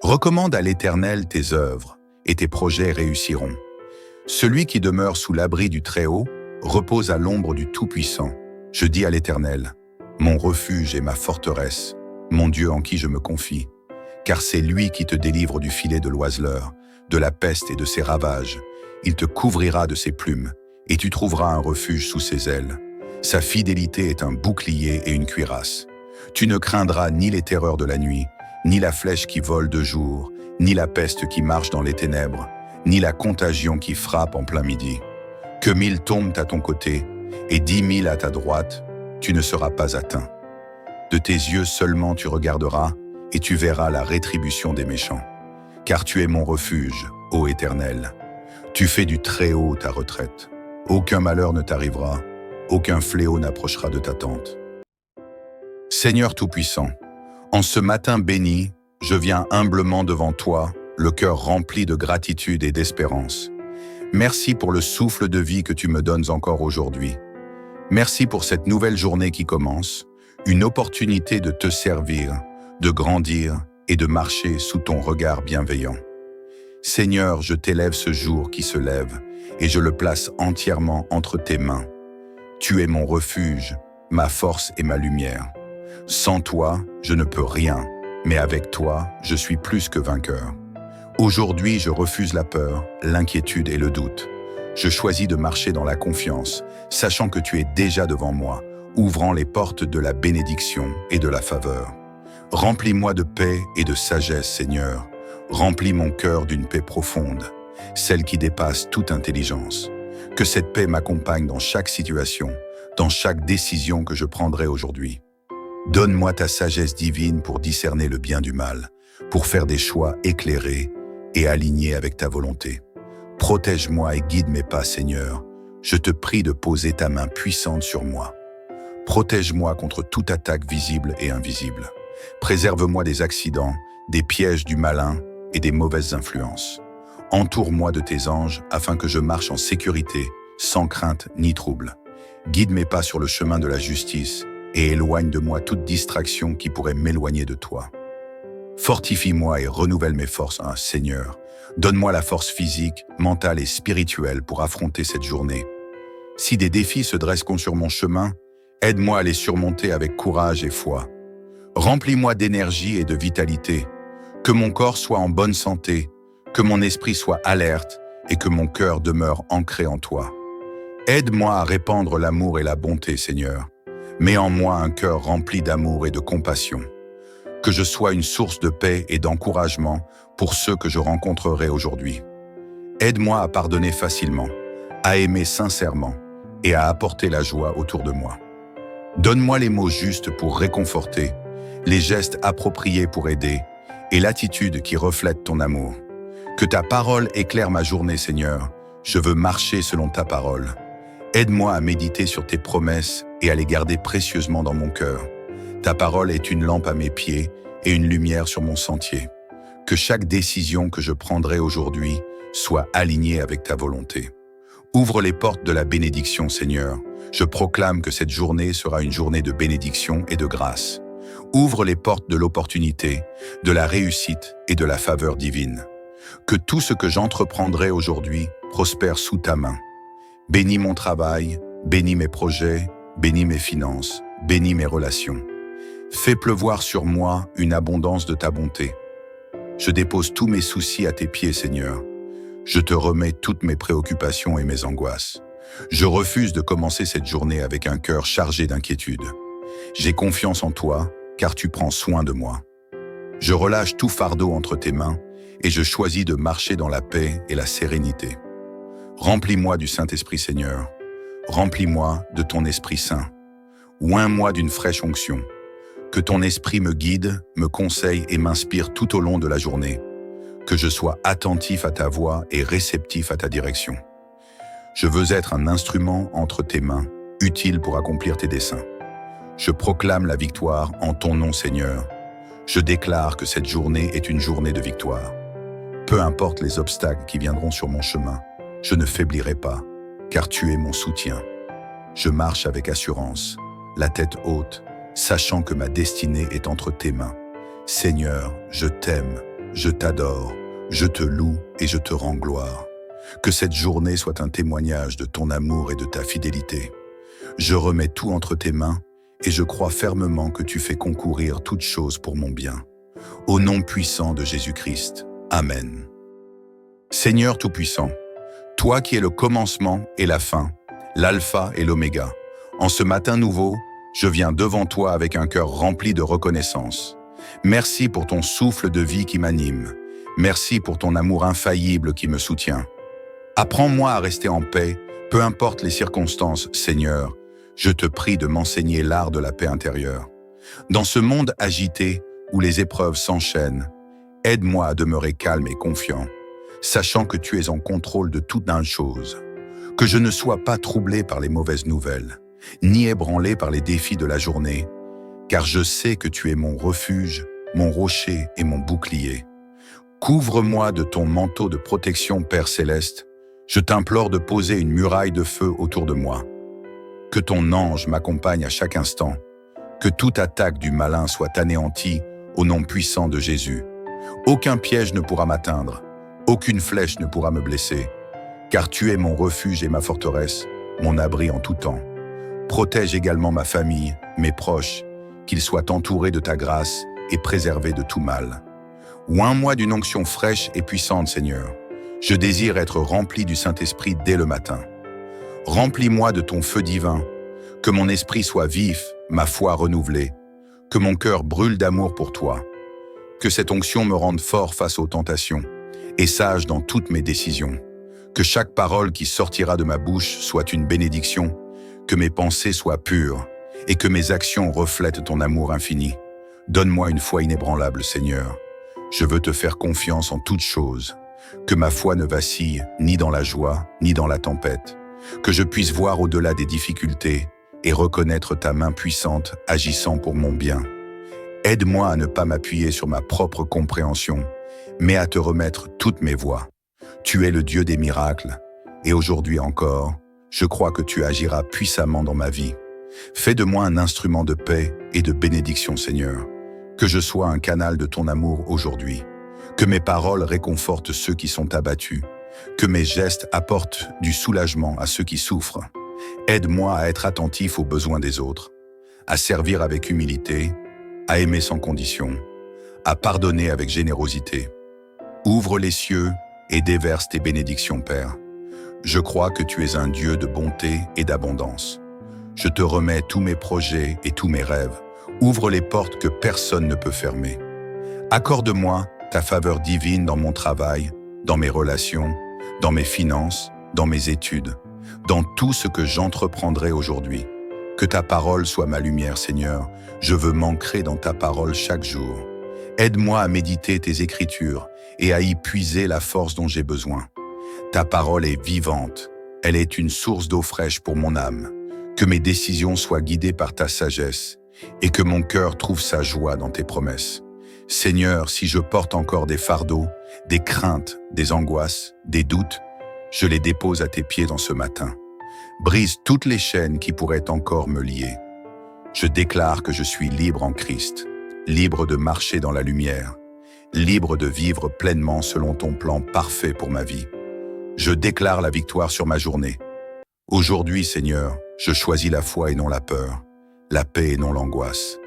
Recommande à l'Éternel tes œuvres, et tes projets réussiront. Celui qui demeure sous l'abri du Très-Haut repose à l'ombre du Tout-Puissant. Je dis à l'Éternel, mon refuge et ma forteresse, mon Dieu en qui je me confie. Car c'est lui qui te délivre du filet de l'oiseleur, de la peste et de ses ravages. Il te couvrira de ses plumes, et tu trouveras un refuge sous ses ailes. Sa fidélité est un bouclier et une cuirasse. Tu ne craindras ni les terreurs de la nuit, ni la flèche qui vole de jour, ni la peste qui marche dans les ténèbres, ni la contagion qui frappe en plein midi. Que 1000 tombent à ton côté, et 10 000 à ta droite, tu ne seras pas atteint. De tes yeux seulement tu regarderas, et tu verras la rétribution des méchants. Car tu es mon refuge, ô Éternel. Tu fais du Très-Haut ta retraite. Aucun malheur ne t'arrivera, aucun fléau n'approchera de ta tente. Seigneur Tout-Puissant, en ce matin béni, je viens humblement devant toi, le cœur rempli de gratitude et d'espérance. Merci pour le souffle de vie que tu me donnes encore aujourd'hui. Merci pour cette nouvelle journée qui commence, une opportunité de te servir, de grandir et de marcher sous ton regard bienveillant. Seigneur, je t'élève ce jour qui se lève et je le place entièrement entre tes mains. Tu es mon refuge, ma force et ma lumière. Sans toi, je ne peux rien, mais avec toi, je suis plus que vainqueur. Aujourd'hui, je refuse la peur, l'inquiétude et le doute. Je choisis de marcher dans la confiance, sachant que tu es déjà devant moi, ouvrant les portes de la bénédiction et de la faveur. Remplis-moi de paix et de sagesse, Seigneur. Remplis mon cœur d'une paix profonde, celle qui dépasse toute intelligence. Que cette paix m'accompagne dans chaque situation, dans chaque décision que je prendrai aujourd'hui. Donne-moi ta sagesse divine pour discerner le bien du mal, pour faire des choix éclairés et alignés avec ta volonté. Protège-moi et guide mes pas, Seigneur. Je te prie de poser ta main puissante sur moi. Protège-moi contre toute attaque visible et invisible. Préserve-moi des accidents, des pièges du malin et des mauvaises influences. Entoure-moi de tes anges afin que je marche en sécurité, sans crainte ni trouble. Guide mes pas sur le chemin de la justice et éloigne de moi toute distraction qui pourrait m'éloigner de toi. Fortifie-moi et renouvelle mes forces, Seigneur. Donne-moi la force physique, mentale et spirituelle pour affronter cette journée. Si des défis se dressent sur mon chemin, aide-moi à les surmonter avec courage et foi. Remplis-moi d'énergie et de vitalité. Que mon corps soit en bonne santé, que mon esprit soit alerte et que mon cœur demeure ancré en toi. Aide-moi à répandre l'amour et la bonté, Seigneur. Mets en moi un cœur rempli d'amour et de compassion. Que je sois une source de paix et d'encouragement pour ceux que je rencontrerai aujourd'hui. Aide-moi à pardonner facilement, à aimer sincèrement et à apporter la joie autour de moi. Donne-moi les mots justes pour réconforter, les gestes appropriés pour aider et l'attitude qui reflète ton amour. Que ta parole éclaire ma journée, Seigneur. Je veux marcher selon ta parole. Aide-moi à méditer sur tes promesses et à les garder précieusement dans mon cœur. Ta parole est une lampe à mes pieds et une lumière sur mon sentier. Que chaque décision que je prendrai aujourd'hui soit alignée avec ta volonté. Ouvre les portes de la bénédiction, Seigneur. Je proclame que cette journée sera une journée de bénédiction et de grâce. Ouvre les portes de l'opportunité, de la réussite et de la faveur divine. Que tout ce que j'entreprendrai aujourd'hui prospère sous ta main. Bénis mon travail, bénis mes projets, bénis mes finances, bénis mes relations. Fais pleuvoir sur moi une abondance de ta bonté. Je dépose tous mes soucis à tes pieds, Seigneur. Je te remets toutes mes préoccupations et mes angoisses. Je refuse de commencer cette journée avec un cœur chargé d'inquiétude. J'ai confiance en toi, car tu prends soin de moi. Je relâche tout fardeau entre tes mains et je choisis de marcher dans la paix et la sérénité. Remplis-moi du Saint-Esprit, Seigneur. Remplis-moi de ton Esprit Saint. Oins-moi d'une fraîche onction. Que ton esprit me guide, me conseille et m'inspire tout au long de la journée. Que je sois attentif à ta voix et réceptif à ta direction. Je veux être un instrument entre tes mains, utile pour accomplir tes desseins. Je proclame la victoire en ton nom, Seigneur. Je déclare que cette journée est une journée de victoire. Peu importe les obstacles qui viendront sur mon chemin, je ne faiblirai pas, car tu es mon soutien. Je marche avec assurance, la tête haute, sachant que ma destinée est entre tes mains. Seigneur, je t'aime, je t'adore, je te loue et je te rends gloire. Que cette journée soit un témoignage de ton amour et de ta fidélité. Je remets tout entre tes mains et je crois fermement que tu fais concourir toutes choses pour mon bien. Au nom puissant de Jésus-Christ. Amen. Seigneur Tout-Puissant, toi qui es le commencement et la fin, l'alpha et l'oméga, en ce matin nouveau, je viens devant toi avec un cœur rempli de reconnaissance. Merci pour ton souffle de vie qui m'anime. Merci pour ton amour infaillible qui me soutient. Apprends-moi à rester en paix, peu importe les circonstances, Seigneur. Je te prie de m'enseigner l'art de la paix intérieure. Dans ce monde agité où les épreuves s'enchaînent, aide-moi à demeurer calme et confiant, sachant que tu es en contrôle de toutes les choses. Que je ne sois pas troublé par les mauvaises nouvelles, ni ébranlé par les défis de la journée, car je sais que tu es mon refuge, mon rocher et mon bouclier. Couvre-moi de ton manteau de protection, Père Céleste. Je t'implore de poser une muraille de feu autour de moi. Que ton ange m'accompagne à chaque instant. Que toute attaque du malin soit anéantie au nom puissant de Jésus. Aucun piège ne pourra m'atteindre. Aucune flèche ne pourra me blesser. Car tu es mon refuge et ma forteresse, mon abri en tout temps. Protège également ma famille, mes proches, qu'ils soient entourés de ta grâce et préservés de tout mal. Oins-moi d'une onction fraîche et puissante, Seigneur. Je désire être rempli du Saint-Esprit dès le matin. Remplis-moi de ton feu divin, que mon esprit soit vif, ma foi renouvelée, que mon cœur brûle d'amour pour toi, que cette onction me rende fort face aux tentations et sage dans toutes mes décisions, que chaque parole qui sortira de ma bouche soit une bénédiction, que mes pensées soient pures et que mes actions reflètent ton amour infini. Donne-moi une foi inébranlable, Seigneur. Je veux te faire confiance en toutes choses, que ma foi ne vacille ni dans la joie ni dans la tempête, que je puisse voir au-delà des difficultés et reconnaître ta main puissante agissant pour mon bien. Aide-moi à ne pas m'appuyer sur ma propre compréhension, mais à te remettre toutes mes voies. Tu es le Dieu des miracles, et aujourd'hui encore, je crois que tu agiras puissamment dans ma vie. Fais de moi un instrument de paix et de bénédiction, Seigneur. Que je sois un canal de ton amour aujourd'hui. Que mes paroles réconfortent ceux qui sont abattus. Que mes gestes apportent du soulagement à ceux qui souffrent. Aide-moi à être attentif aux besoins des autres, à servir avec humilité, à aimer sans condition, à pardonner avec générosité. Ouvre les cieux et déverse tes bénédictions, Père. Je crois que tu es un Dieu de bonté et d'abondance. Je te remets tous mes projets et tous mes rêves. Ouvre les portes que personne ne peut fermer. Accorde-moi ta faveur divine dans mon travail, dans mes relations, dans mes finances, dans mes études, dans tout ce que j'entreprendrai aujourd'hui. Que ta parole soit ma lumière, Seigneur. Je veux m'ancrer dans ta parole chaque jour. Aide-moi à méditer tes écritures et à y puiser la force dont j'ai besoin. Ta parole est vivante. Elle est une source d'eau fraîche pour mon âme. Que mes décisions soient guidées par ta sagesse et que mon cœur trouve sa joie dans tes promesses. Seigneur, si je porte encore des fardeaux, des craintes, des angoisses, des doutes, je les dépose à tes pieds dans ce matin. Brise toutes les chaînes qui pourraient encore me lier. Je déclare que je suis libre en Christ, libre de marcher dans la lumière, libre de vivre pleinement selon ton plan parfait pour ma vie. Je déclare la victoire sur ma journée. Aujourd'hui, Seigneur, je choisis la foi et non la peur, la paix et non l'angoisse,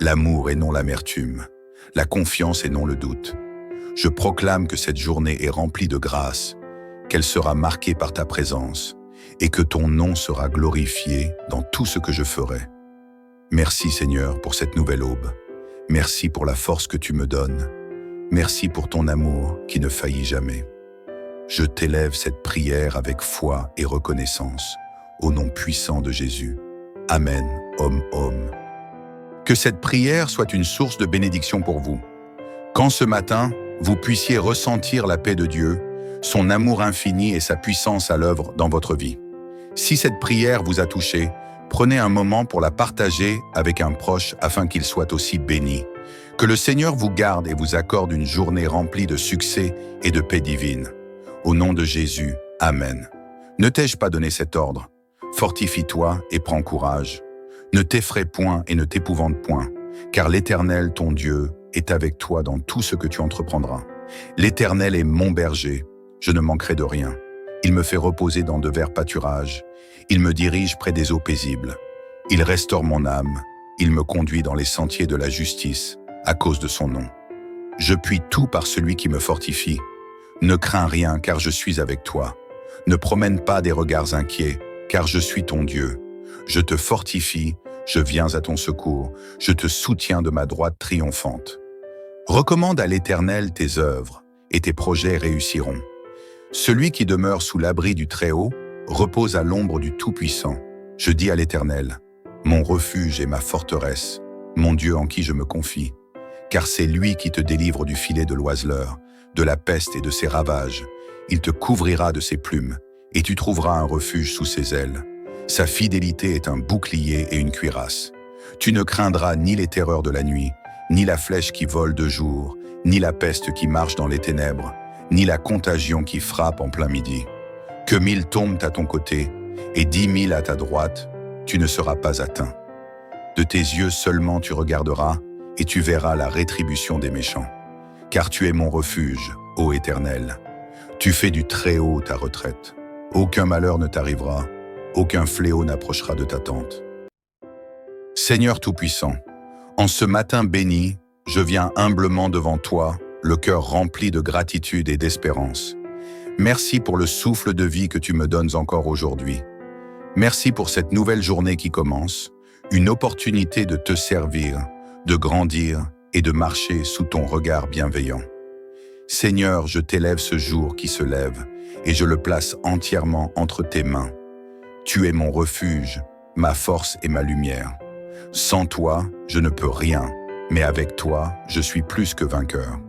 l'amour et non l'amertume, la confiance et non le doute. Je proclame que cette journée est remplie de grâce, qu'elle sera marquée par ta présence et que ton nom sera glorifié dans tout ce que je ferai. Merci Seigneur pour cette nouvelle aube. Merci pour la force que tu me donnes. Merci pour ton amour qui ne faillit jamais. Je t'élève cette prière avec foi et reconnaissance, au nom puissant de Jésus. Amen. Om, om. Que cette prière soit une source de bénédiction pour vous. Quand ce matin, vous puissiez ressentir la paix de Dieu, son amour infini et sa puissance à l'œuvre dans votre vie. Si cette prière vous a touché, prenez un moment pour la partager avec un proche afin qu'il soit aussi béni. Que le Seigneur vous garde et vous accorde une journée remplie de succès et de paix divine. Au nom de Jésus, Amen. Ne t'ai-je pas donné cet ordre? Fortifie-toi et prends courage. Ne t'effraie point et ne t'épouvante point, car l'Éternel, ton Dieu, est avec toi dans tout ce que tu entreprendras. L'Éternel est mon berger, je ne manquerai de rien. Il me fait reposer dans de verts pâturages, il me dirige près des eaux paisibles. Il restaure mon âme, il me conduit dans les sentiers de la justice, à cause de son nom. Je puis tout par celui qui me fortifie. Ne crains rien, car je suis avec toi. Ne promène pas des regards inquiets, car je suis ton Dieu. Je te fortifie, je viens à ton secours, je te soutiens de ma droite triomphante. Recommande à l'Éternel tes œuvres, et tes projets réussiront. Celui qui demeure sous l'abri du Très-Haut repose à l'ombre du Tout-Puissant. Je dis à l'Éternel, mon refuge et ma forteresse, mon Dieu en qui je me confie. Car c'est lui qui te délivre du filet de l'oiseleur, de la peste et de ses ravages. Il te couvrira de ses plumes, et tu trouveras un refuge sous ses ailes. Sa fidélité est un bouclier et une cuirasse. Tu ne craindras ni les terreurs de la nuit, ni la flèche qui vole de jour, ni la peste qui marche dans les ténèbres, ni la contagion qui frappe en plein midi. Que 1000 tombent à ton côté, et 10 000 à ta droite, tu ne seras pas atteint. De tes yeux seulement tu regarderas, et tu verras la rétribution des méchants. Car tu es mon refuge, ô Éternel. Tu fais du Très-Haut ta retraite. Aucun malheur ne t'arrivera, aucun fléau n'approchera de ta tente. Seigneur Tout-Puissant, en ce matin béni, je viens humblement devant toi, le cœur rempli de gratitude et d'espérance. Merci pour le souffle de vie que tu me donnes encore aujourd'hui. Merci pour cette nouvelle journée qui commence, une opportunité de te servir, de grandir et de marcher sous ton regard bienveillant. Seigneur, je t'élève ce jour qui se lève et je le place entièrement entre tes mains. Tu es mon refuge, ma force et ma lumière. Sans toi, je ne peux rien, mais avec toi, je suis plus que vainqueur.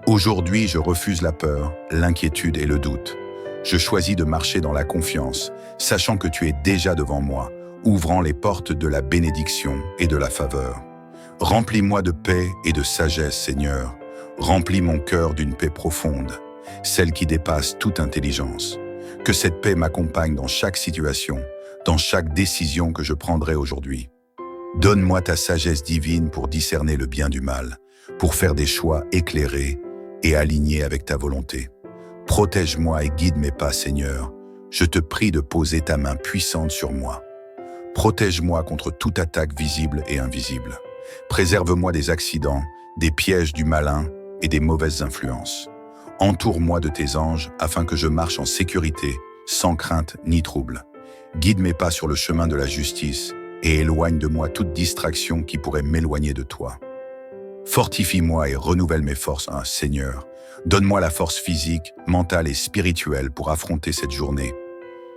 Aujourd'hui, je refuse la peur, l'inquiétude et le doute. Je choisis de marcher dans la confiance, sachant que tu es déjà devant moi, ouvrant les portes de la bénédiction et de la faveur. Remplis-moi de paix et de sagesse, Seigneur. Remplis mon cœur d'une paix profonde, celle qui dépasse toute intelligence. Que cette paix m'accompagne dans chaque situation, dans chaque décision que je prendrai aujourd'hui. Donne-moi ta sagesse divine pour discerner le bien du mal, pour faire des choix éclairés et alignés avec ta volonté. Protège-moi et guide mes pas, Seigneur. Je te prie de poser ta main puissante sur moi. Protège-moi contre toute attaque visible et invisible. Préserve-moi des accidents, des pièges du malin et des mauvaises influences. Entoure-moi de tes anges afin que je marche en sécurité, sans crainte ni trouble. Guide mes pas sur le chemin de la justice et éloigne de moi toute distraction qui pourrait m'éloigner de toi. Fortifie-moi et renouvelle mes forces, Seigneur. Donne-moi la force physique, mentale et spirituelle pour affronter cette journée.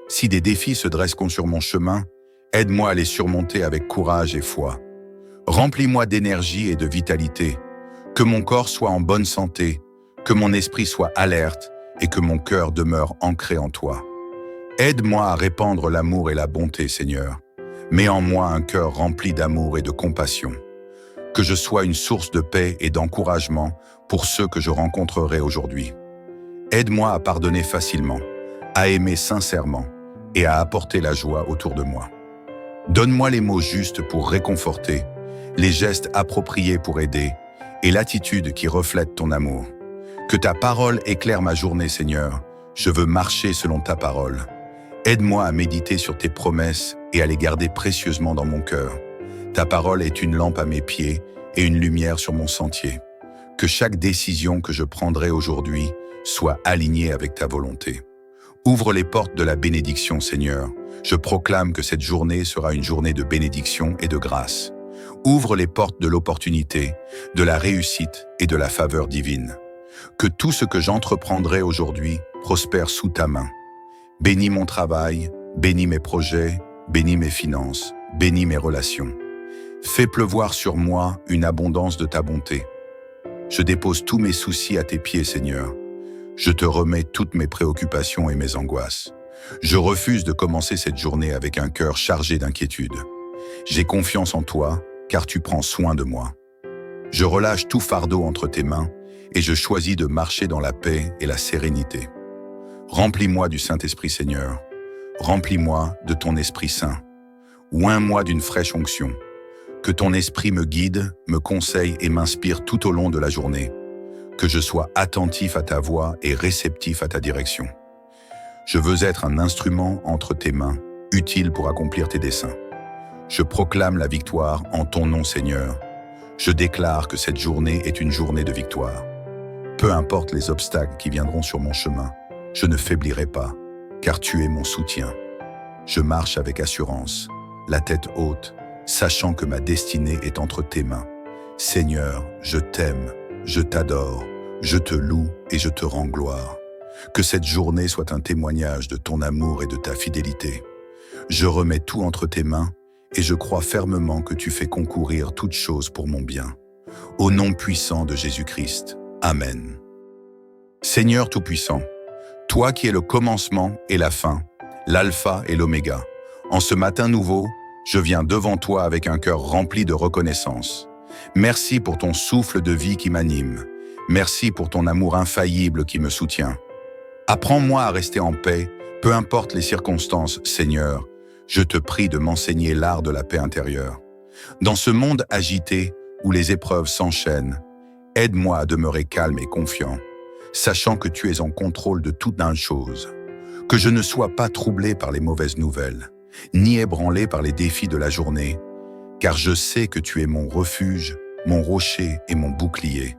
Si des défis se dressent sur mon chemin, aide-moi à les surmonter avec courage et foi. Remplis-moi d'énergie et de vitalité. Que mon corps soit en bonne santé, que mon esprit soit alerte et que mon cœur demeure ancré en toi. Aide-moi à répandre l'amour et la bonté, Seigneur. Mets en moi un cœur rempli d'amour et de compassion. Que je sois une source de paix et d'encouragement pour ceux que je rencontrerai aujourd'hui. Aide-moi à pardonner facilement, à aimer sincèrement et à apporter la joie autour de moi. Donne-moi les mots justes pour réconforter, les gestes appropriés pour aider et l'attitude qui reflète ton amour. Que ta parole éclaire ma journée, Seigneur. Je veux marcher selon ta parole. Aide-moi à méditer sur tes promesses et à les garder précieusement dans mon cœur. Ta parole est une lampe à mes pieds et une lumière sur mon sentier. Que chaque décision que je prendrai aujourd'hui soit alignée avec ta volonté. Ouvre les portes de la bénédiction, Seigneur. Je proclame que cette journée sera une journée de bénédiction et de grâce. Ouvre les portes de l'opportunité, de la réussite et de la faveur divine. Que tout ce que j'entreprendrai aujourd'hui prospère sous ta main. Bénis mon travail, bénis mes projets, bénis mes finances, bénis mes relations. Fais pleuvoir sur moi une abondance de ta bonté. Je dépose tous mes soucis à tes pieds, Seigneur. Je te remets toutes mes préoccupations et mes angoisses. Je refuse de commencer cette journée avec un cœur chargé d'inquiétude. J'ai confiance en toi, car tu prends soin de moi. Je relâche tout fardeau entre tes mains et je choisis de marcher dans la paix et la sérénité. Remplis-moi du Saint-Esprit, Seigneur. Remplis-moi de ton Esprit Saint. Oins-moi d'une fraîche onction. Que ton Esprit me guide, me conseille et m'inspire tout au long de la journée. Que je sois attentif à ta voix et réceptif à ta direction. Je veux être un instrument entre tes mains, utile pour accomplir tes desseins. Je proclame la victoire en ton nom, Seigneur. Je déclare que cette journée est une journée de victoire. Peu importe les obstacles qui viendront sur mon chemin, je ne faiblirai pas, car tu es mon soutien. Je marche avec assurance, la tête haute, sachant que ma destinée est entre tes mains. Seigneur, je t'aime, je t'adore, je te loue et je te rends gloire. Que cette journée soit un témoignage de ton amour et de ta fidélité. Je remets tout entre tes mains et je crois fermement que tu fais concourir toutes choses pour mon bien. Au nom puissant de Jésus-Christ. Amen. Seigneur Tout-Puissant, toi qui es le commencement et la fin, l'alpha et l'oméga, en ce matin nouveau, je viens devant toi avec un cœur rempli de reconnaissance. Merci pour ton souffle de vie qui m'anime. Merci pour ton amour infaillible qui me soutient. Apprends-moi à rester en paix, peu importe les circonstances, Seigneur. Je te prie de m'enseigner l'art de la paix intérieure. Dans ce monde agité où les épreuves s'enchaînent, aide-moi à demeurer calme et confiant, sachant que tu es en contrôle de toute chose. Que je ne sois pas troublé par les mauvaises nouvelles, ni ébranlé par les défis de la journée, car je sais que tu es mon refuge, mon rocher et mon bouclier.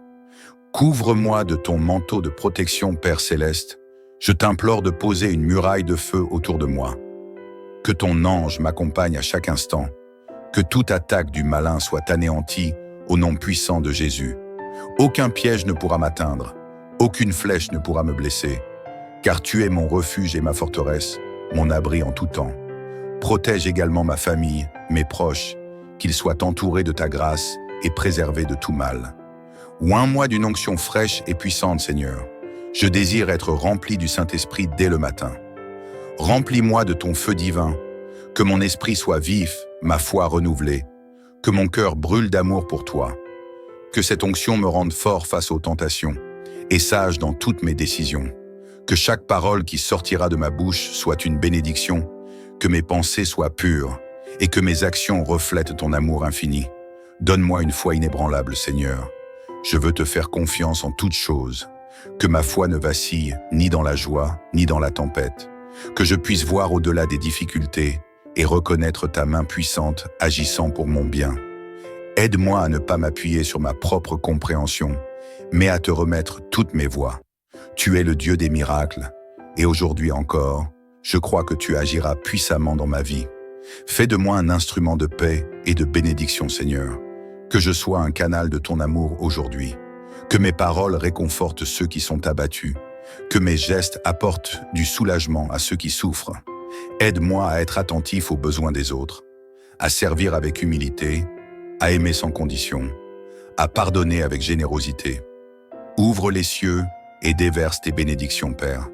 Couvre-moi de ton manteau de protection, Père Céleste. Je t'implore de poser une muraille de feu autour de moi. Que ton ange m'accompagne à chaque instant. Que toute attaque du malin soit anéantie au nom puissant de Jésus. Aucun piège ne pourra m'atteindre. Aucune flèche ne pourra me blesser. Car tu es mon refuge et ma forteresse, mon abri en tout temps. Protège également ma famille, mes proches, qu'ils soient entourés de ta grâce et préservés de tout mal. Oins-moi d'une onction fraîche et puissante, Seigneur. Je désire être rempli du Saint-Esprit dès le matin. Remplis-moi de ton feu divin, que mon esprit soit vif, ma foi renouvelée, que mon cœur brûle d'amour pour toi, que cette onction me rende fort face aux tentations et sage dans toutes mes décisions, que chaque parole qui sortira de ma bouche soit une bénédiction, que mes pensées soient pures et que mes actions reflètent ton amour infini. Donne-moi une foi inébranlable, Seigneur. Je veux te faire confiance en toutes choses, que ma foi ne vacille ni dans la joie ni dans la tempête, que je puisse voir au-delà des difficultés et reconnaître ta main puissante agissant pour mon bien. Aide-moi à ne pas m'appuyer sur ma propre compréhension, mais à te remettre toutes mes voies. Tu es le Dieu des miracles, et aujourd'hui encore, je crois que tu agiras puissamment dans ma vie. Fais de moi un instrument de paix et de bénédiction, Seigneur. Que je sois un canal de ton amour aujourd'hui. Que mes paroles réconfortent ceux qui sont abattus. Que mes gestes apportent du soulagement à ceux qui souffrent. Aide-moi à être attentif aux besoins des autres, à servir avec humilité, à aimer sans condition, à pardonner avec générosité. Ouvre les cieux et déverse tes bénédictions, Père.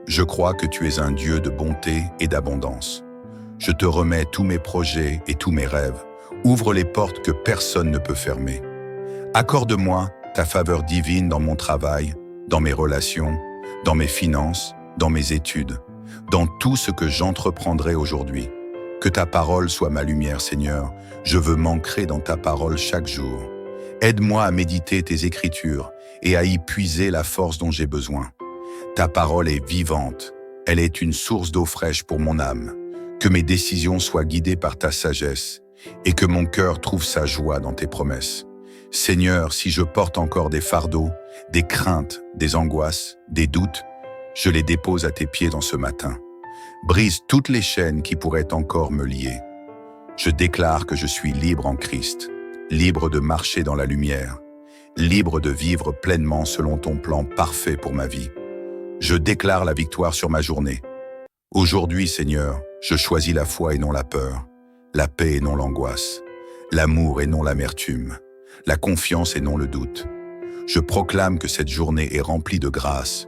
Je crois que tu es un Dieu de bonté et d'abondance. Je te remets tous mes projets et tous mes rêves. Ouvre les portes que personne ne peut fermer. Accorde-moi ta faveur divine dans mon travail, dans mes relations, dans mes finances, dans mes études, dans tout ce que j'entreprendrai aujourd'hui. Que ta parole soit ma lumière, Seigneur. Je veux m'ancrer dans ta parole chaque jour. Aide-moi à méditer tes écritures et à y puiser la force dont j'ai besoin. Ta parole est vivante. Elle est une source d'eau fraîche pour mon âme. Que mes décisions soient guidées par ta sagesse et que mon cœur trouve sa joie dans tes promesses. Seigneur, si je porte encore des fardeaux, des craintes, des angoisses, des doutes, je les dépose à tes pieds dans ce matin. Brise toutes les chaînes qui pourraient encore me lier. Je déclare que je suis libre en Christ, libre de marcher dans la lumière, libre de vivre pleinement selon ton plan parfait pour ma vie. Je déclare la victoire sur ma journée. Aujourd'hui, Seigneur, je choisis la foi et non la peur, la paix et non l'angoisse, l'amour et non l'amertume, la confiance et non le doute. Je proclame que cette journée est remplie de grâce,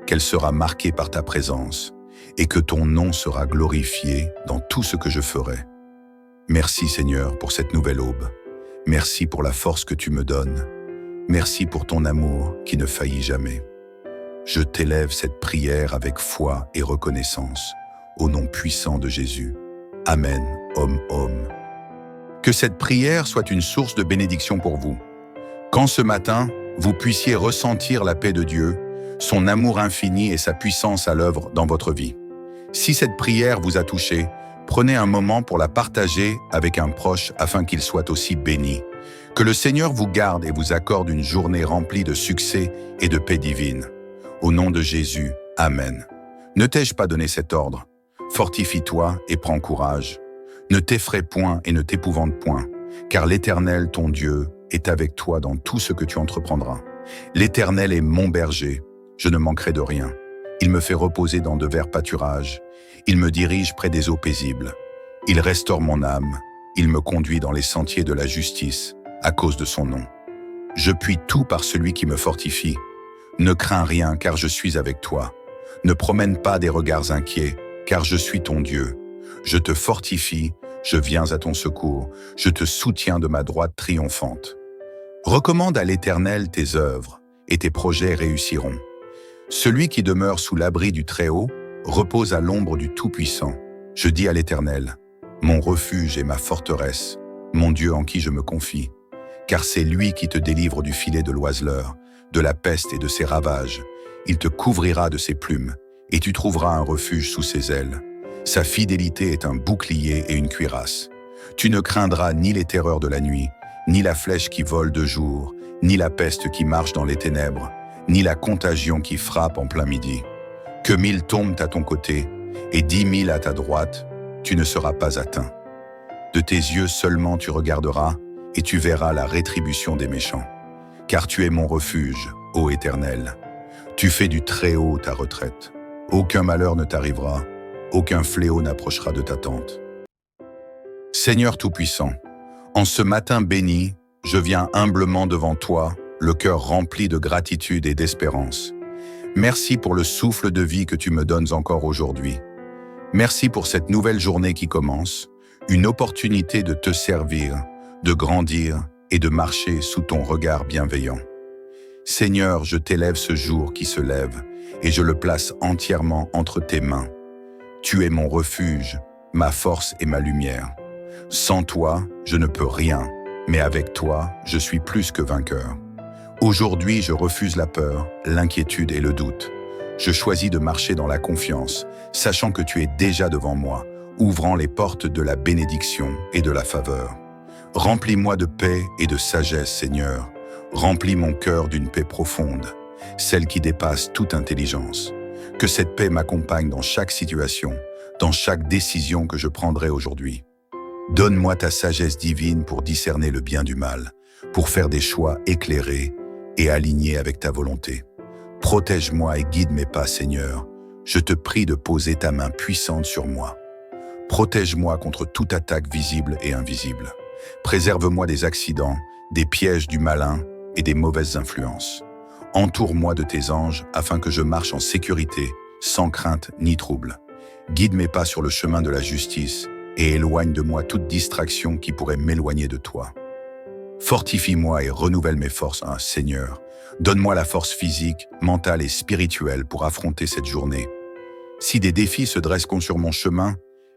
qu'elle sera marquée par ta présence et que ton nom sera glorifié dans tout ce que je ferai. Merci Seigneur pour cette nouvelle aube. Merci pour la force que tu me donnes. Merci pour ton amour qui ne faillit jamais. Je t'élève cette prière avec foi et reconnaissance, au nom puissant de Jésus. Amen, Om. Que cette prière soit une source de bénédiction pour vous. Quand ce matin, vous puissiez ressentir la paix de Dieu, son amour infini et sa puissance à l'œuvre dans votre vie. Si cette prière vous a touché, prenez un moment pour la partager avec un proche afin qu'il soit aussi béni. Que le Seigneur vous garde et vous accorde une journée remplie de succès et de paix divine. Au nom de Jésus, Amen. Ne t'ai-je pas donné cet ordre? Fortifie-toi et prends courage. Ne t'effraie point et ne t'épouvante point, car l'Éternel, ton Dieu, est avec toi dans tout ce que tu entreprendras. L'Éternel est mon berger, je ne manquerai de rien. Il me fait reposer dans de verts pâturages. Il me dirige près des eaux paisibles. Il restaure mon âme. Il me conduit dans les sentiers de la justice, à cause de son nom. Je puis tout par celui qui me fortifie. Ne crains rien, car je suis avec toi. Ne promène pas des regards inquiets, car je suis ton Dieu. Je te fortifie, je viens à ton secours. Je te soutiens de ma droite triomphante. Recommande à l'Éternel tes œuvres, et tes projets réussiront. Celui qui demeure sous l'abri du Très-Haut repose à l'ombre du Tout-Puissant. Je dis à l'Éternel, mon refuge et ma forteresse, mon Dieu en qui je me confie. Car c'est lui qui te délivre du filet de l'oiseleur, de la peste et de ses ravages. Il te couvrira de ses plumes, et tu trouveras un refuge sous ses ailes. Sa fidélité est un bouclier et une cuirasse. Tu ne craindras ni les terreurs de la nuit, ni la flèche qui vole de jour, ni la peste qui marche dans les ténèbres, ni la contagion qui frappe en plein midi. Que 1000 tombent à ton côté, et 10 000 à ta droite, tu ne seras pas atteint. De tes yeux seulement tu regarderas, et tu verras la rétribution des méchants. Car tu es mon refuge, ô Éternel. Tu fais du Très-Haut ta retraite. Aucun malheur ne t'arrivera, aucun fléau n'approchera de ta tente. Seigneur Tout-Puissant, en ce matin béni, je viens humblement devant toi, le cœur rempli de gratitude et d'espérance. Merci pour le souffle de vie que tu me donnes encore aujourd'hui. Merci pour cette nouvelle journée qui commence, une opportunité de te servir, de grandir et de marcher sous ton regard bienveillant. Seigneur, je t'élève ce jour qui se lève et je le place entièrement entre tes mains. Tu es mon refuge, ma force et ma lumière. Sans toi, je ne peux rien, mais avec toi, je suis plus que vainqueur. Aujourd'hui, je refuse la peur, l'inquiétude et le doute. Je choisis de marcher dans la confiance, sachant que tu es déjà devant moi, ouvrant les portes de la bénédiction et de la faveur. Remplis-moi de paix et de sagesse, Seigneur. Remplis mon cœur d'une paix profonde, celle qui dépasse toute intelligence. Que cette paix m'accompagne dans chaque situation, dans chaque décision que je prendrai aujourd'hui. Donne-moi ta sagesse divine pour discerner le bien du mal, pour faire des choix éclairés et alignés avec ta volonté. Protège-moi et guide mes pas, Seigneur. Je te prie de poser ta main puissante sur moi. Protège-moi contre toute attaque visible et invisible. Préserve-moi des accidents, des pièges du malin et des mauvaises influences. Entoure-moi de tes anges afin que je marche en sécurité, sans crainte ni trouble. Guide mes pas sur le chemin de la justice et éloigne de moi toute distraction qui pourrait m'éloigner de toi. Fortifie-moi et renouvelle mes forces, Seigneur. Donne-moi la force physique, mentale et spirituelle pour affronter cette journée. Si des défis se dressent sur mon chemin,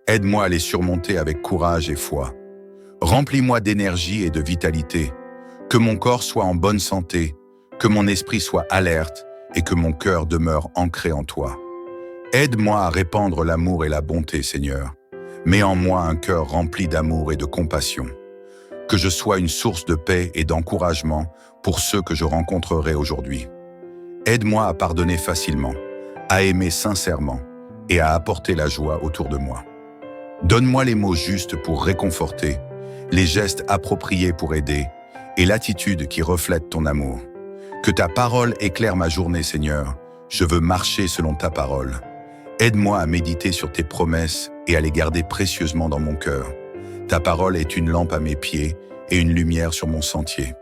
aide-moi à les surmonter avec courage et foi. Remplis-moi d'énergie et de vitalité. Que mon corps soit en bonne santé, que mon esprit soit alerte et que mon cœur demeure ancré en toi. Aide-moi à répandre l'amour et la bonté, Seigneur. Mets en moi un cœur rempli d'amour et de compassion. Que je sois une source de paix et d'encouragement pour ceux que je rencontrerai aujourd'hui. Aide-moi à pardonner facilement, à aimer sincèrement et à apporter la joie autour de moi. Donne-moi les mots justes pour réconforter, les gestes appropriés pour aider et l'attitude qui reflète ton amour. Que ta parole éclaire ma journée, Seigneur. Je veux marcher selon ta parole. Aide-moi à méditer sur tes promesses et à les garder précieusement dans mon cœur. Ta parole est une lampe à mes pieds et une lumière sur mon sentier.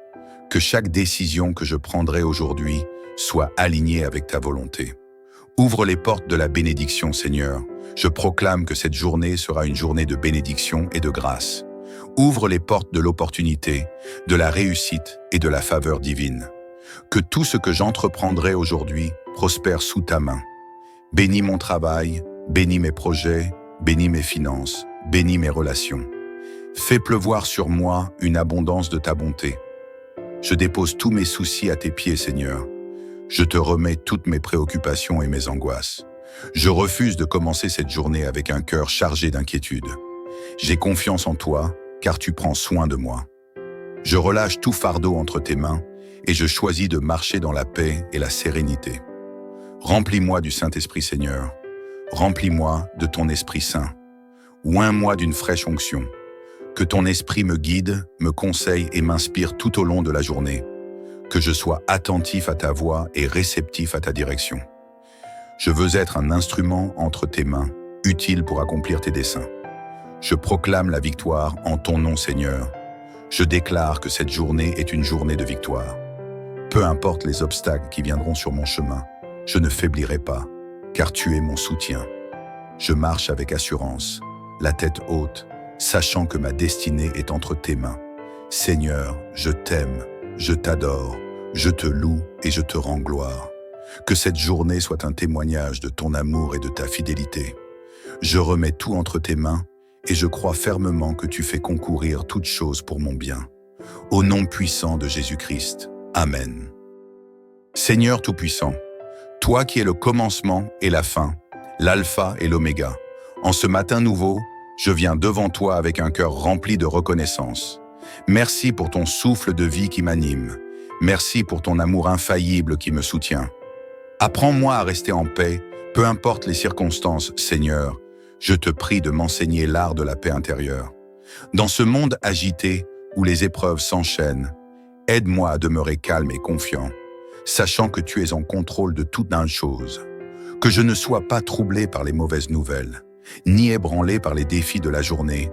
Que chaque décision que je prendrai aujourd'hui soit alignée avec ta volonté. Ouvre les portes de la bénédiction, Seigneur. Je proclame que cette journée sera une journée de bénédiction et de grâce. Ouvre les portes de l'opportunité, de la réussite et de la faveur divine. Que tout ce que j'entreprendrai aujourd'hui prospère sous ta main. Bénis mon travail, bénis mes projets, bénis mes finances, bénis mes relations. Fais pleuvoir sur moi une abondance de ta bonté. Je dépose tous mes soucis à tes pieds, Seigneur. Je te remets toutes mes préoccupations et mes angoisses. Je refuse de commencer cette journée avec un cœur chargé d'inquiétude. J'ai confiance en toi, car tu prends soin de moi. Je relâche tout fardeau entre tes mains et je choisis de marcher dans la paix et la sérénité. Remplis-moi du Saint-Esprit, Seigneur. Remplis-moi de ton Esprit Saint. Oins-moi d'une fraîche onction. Que ton Esprit me guide, me conseille et m'inspire tout au long de la journée. Que je sois attentif à ta voix et réceptif à ta direction. Je veux être un instrument entre tes mains, utile pour accomplir tes desseins. Je proclame la victoire en ton nom, Seigneur. Je déclare que cette journée est une journée de victoire. Peu importe les obstacles qui viendront sur mon chemin, je ne faiblirai pas, car tu es mon soutien. Je marche avec assurance, la tête haute, sachant que ma destinée est entre tes mains. Seigneur, je t'aime, je t'adore, je te loue et je te rends gloire. Que cette journée soit un témoignage de ton amour et de ta fidélité. Je remets tout entre tes mains et je crois fermement que tu fais concourir toutes choses pour mon bien. Au nom puissant de Jésus-Christ. Amen. Seigneur Tout-Puissant, toi qui es le commencement et la fin, l'alpha et l'oméga, en ce matin nouveau, je viens devant toi avec un cœur rempli de reconnaissance. Merci pour ton souffle de vie qui m'anime. Merci pour ton amour infaillible qui me soutient. Apprends-moi à rester en paix, peu importe les circonstances, Seigneur. Je te prie de m'enseigner l'art de la paix intérieure. Dans ce monde agité où les épreuves s'enchaînent, aide-moi à demeurer calme et confiant, sachant que tu es en contrôle de toute chose. Que je ne sois pas troublé par les mauvaises nouvelles, ni ébranlé par les défis de la journée,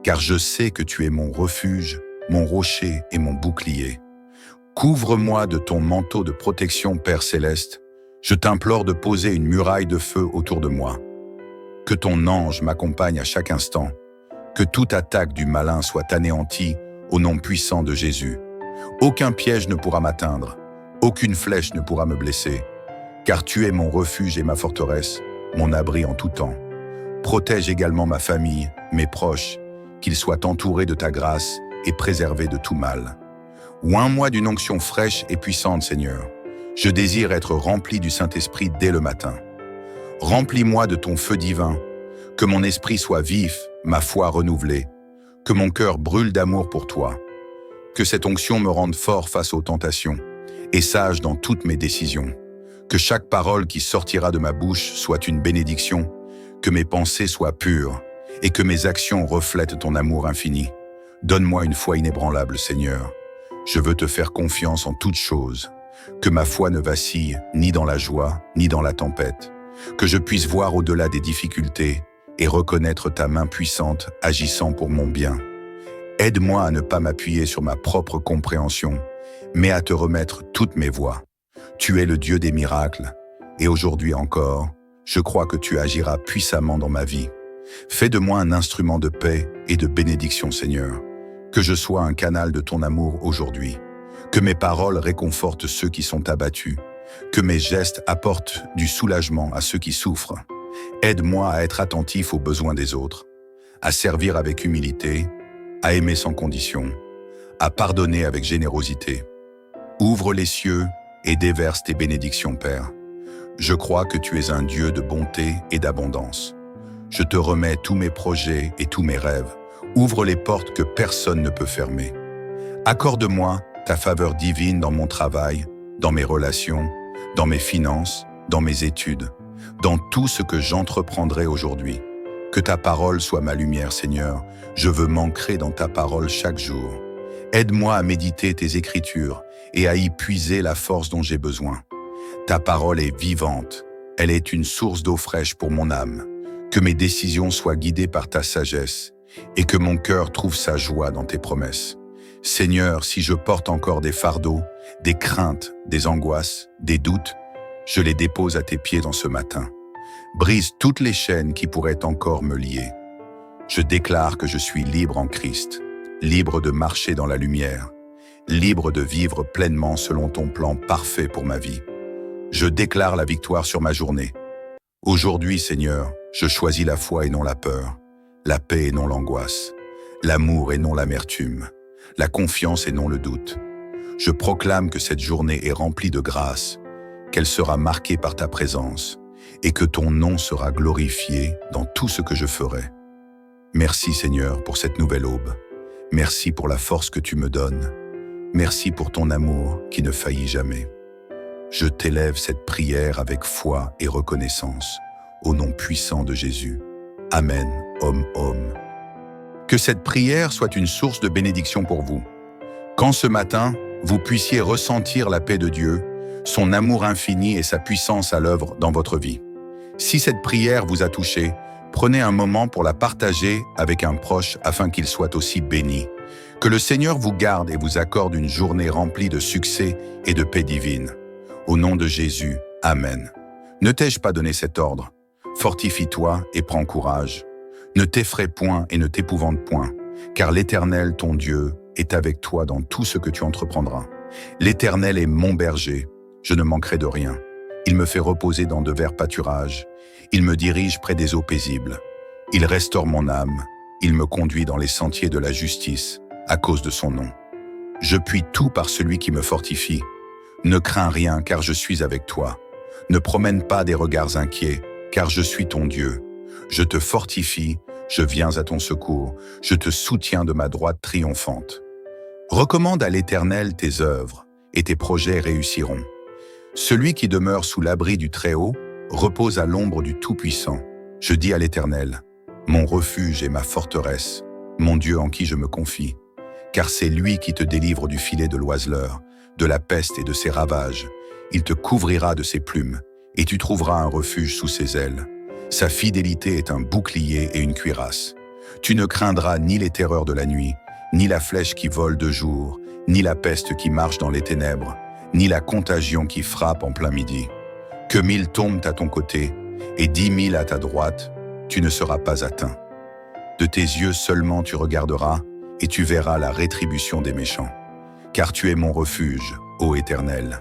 car je sais que tu es mon refuge, mon rocher et mon bouclier. Couvre-moi de ton manteau de protection, Père Céleste. Je t'implore de poser une muraille de feu autour de moi. Que ton ange m'accompagne à chaque instant. Que toute attaque du malin soit anéantie au nom puissant de Jésus. Aucun piège ne pourra m'atteindre. Aucune flèche ne pourra me blesser. Car tu es mon refuge et ma forteresse, mon abri en tout temps. Protège également ma famille, mes proches, qu'ils soient entourés de ta grâce et préservés de tout mal. Oins-moi d'une onction fraîche et puissante, Seigneur. Je désire être rempli du Saint-Esprit dès le matin. Remplis-moi de ton feu divin, que mon esprit soit vif, ma foi renouvelée, que mon cœur brûle d'amour pour toi. Que cette onction me rende fort face aux tentations et sage dans toutes mes décisions. Que chaque parole qui sortira de ma bouche soit une bénédiction, que mes pensées soient pures et que mes actions reflètent ton amour infini. Donne-moi une foi inébranlable, Seigneur. Je veux te faire confiance en toutes choses. Que ma foi ne vacille ni dans la joie, ni dans la tempête. Que je puisse voir au-delà des difficultés et reconnaître ta main puissante agissant pour mon bien. Aide-moi à ne pas m'appuyer sur ma propre compréhension, mais à te remettre toutes mes voies. Tu es le Dieu des miracles, et aujourd'hui encore, je crois que tu agiras puissamment dans ma vie. Fais de moi un instrument de paix et de bénédiction, Seigneur. Que je sois un canal de ton amour aujourd'hui. Que mes paroles réconfortent ceux qui sont abattus. Que mes gestes apportent du soulagement à ceux qui souffrent. Aide-moi à être attentif aux besoins des autres, à servir avec humilité, à aimer sans condition, à pardonner avec générosité. Ouvre les cieux et déverse tes bénédictions, Père. Je crois que tu es un Dieu de bonté et d'abondance. Je te remets tous mes projets et tous mes rêves. Ouvre les portes que personne ne peut fermer. Accorde-moi ta faveur divine dans mon travail, dans mes relations, dans mes finances, dans mes études, dans tout ce que j'entreprendrai aujourd'hui. Que ta parole soit ma lumière, Seigneur. Je veux m'ancrer dans ta parole chaque jour. Aide-moi à méditer tes écritures et à y puiser la force dont j'ai besoin. Ta parole est vivante. Elle est une source d'eau fraîche pour mon âme. Que mes décisions soient guidées par ta sagesse et que mon cœur trouve sa joie dans tes promesses. Seigneur, si je porte encore des fardeaux, des craintes, des angoisses, des doutes, je les dépose à tes pieds dans ce matin. Brise toutes les chaînes qui pourraient encore me lier. Je déclare que je suis libre en Christ, libre de marcher dans la lumière, libre de vivre pleinement selon ton plan parfait pour ma vie. Je déclare la victoire sur ma journée. Aujourd'hui, Seigneur, je choisis la foi et non la peur, la paix et non l'angoisse, l'amour et non l'amertume, la confiance et non le doute. Je proclame que cette journée est remplie de grâce, qu'elle sera marquée par ta présence et que ton nom sera glorifié dans tout ce que je ferai. Merci Seigneur pour cette nouvelle aube. Merci pour la force que tu me donnes. Merci pour ton amour qui ne faillit jamais. Je t'élève cette prière avec foi et reconnaissance, au nom puissant de Jésus. Amen, Om. Que cette prière soit une source de bénédiction pour vous. Quand ce matin, vous puissiez ressentir la paix de Dieu, son amour infini et sa puissance à l'œuvre dans votre vie. Si cette prière vous a touché, prenez un moment pour la partager avec un proche afin qu'il soit aussi béni. Que le Seigneur vous garde et vous accorde une journée remplie de succès et de paix divine. Au nom de Jésus, Amen. Ne t'ai-je pas donné cet ordre? Fortifie-toi et prends courage. Ne t'effraie point et ne t'épouvante point, car l'Éternel, ton Dieu, est avec toi dans tout ce que tu entreprendras. L'Éternel est mon berger, je ne manquerai de rien. Il me fait reposer dans de verts pâturages. Il me dirige près des eaux paisibles. Il restaure mon âme. Il me conduit dans les sentiers de la justice, à cause de son nom. Je puis tout par celui qui me fortifie. Ne crains rien, car je suis avec toi. Ne promène pas des regards inquiets, car je suis ton Dieu. Je te fortifie, je viens à ton secours, je te soutiens de ma droite triomphante. Recommande à l'Éternel tes œuvres, et tes projets réussiront. Celui qui demeure sous l'abri du Très-Haut repose à l'ombre du Tout-Puissant. Je dis à l'Éternel, mon refuge et ma forteresse, mon Dieu en qui je me confie. Car c'est lui qui te délivre du filet de l'oiseleur, de la peste et de ses ravages. Il te couvrira de ses plumes, et tu trouveras un refuge sous ses ailes. Sa fidélité est un bouclier et une cuirasse. Tu ne craindras ni les terreurs de la nuit, ni la flèche qui vole de jour, ni la peste qui marche dans les ténèbres, ni la contagion qui frappe en plein midi. Que 1000 tombent à ton côté, et 10 000 à ta droite, tu ne seras pas atteint. De tes yeux seulement tu regarderas, et tu verras la rétribution des méchants. Car tu es mon refuge, ô Éternel.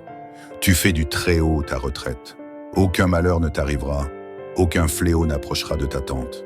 Tu fais du Très-Haut ta retraite. Aucun malheur ne t'arrivera, aucun fléau n'approchera de ta tente.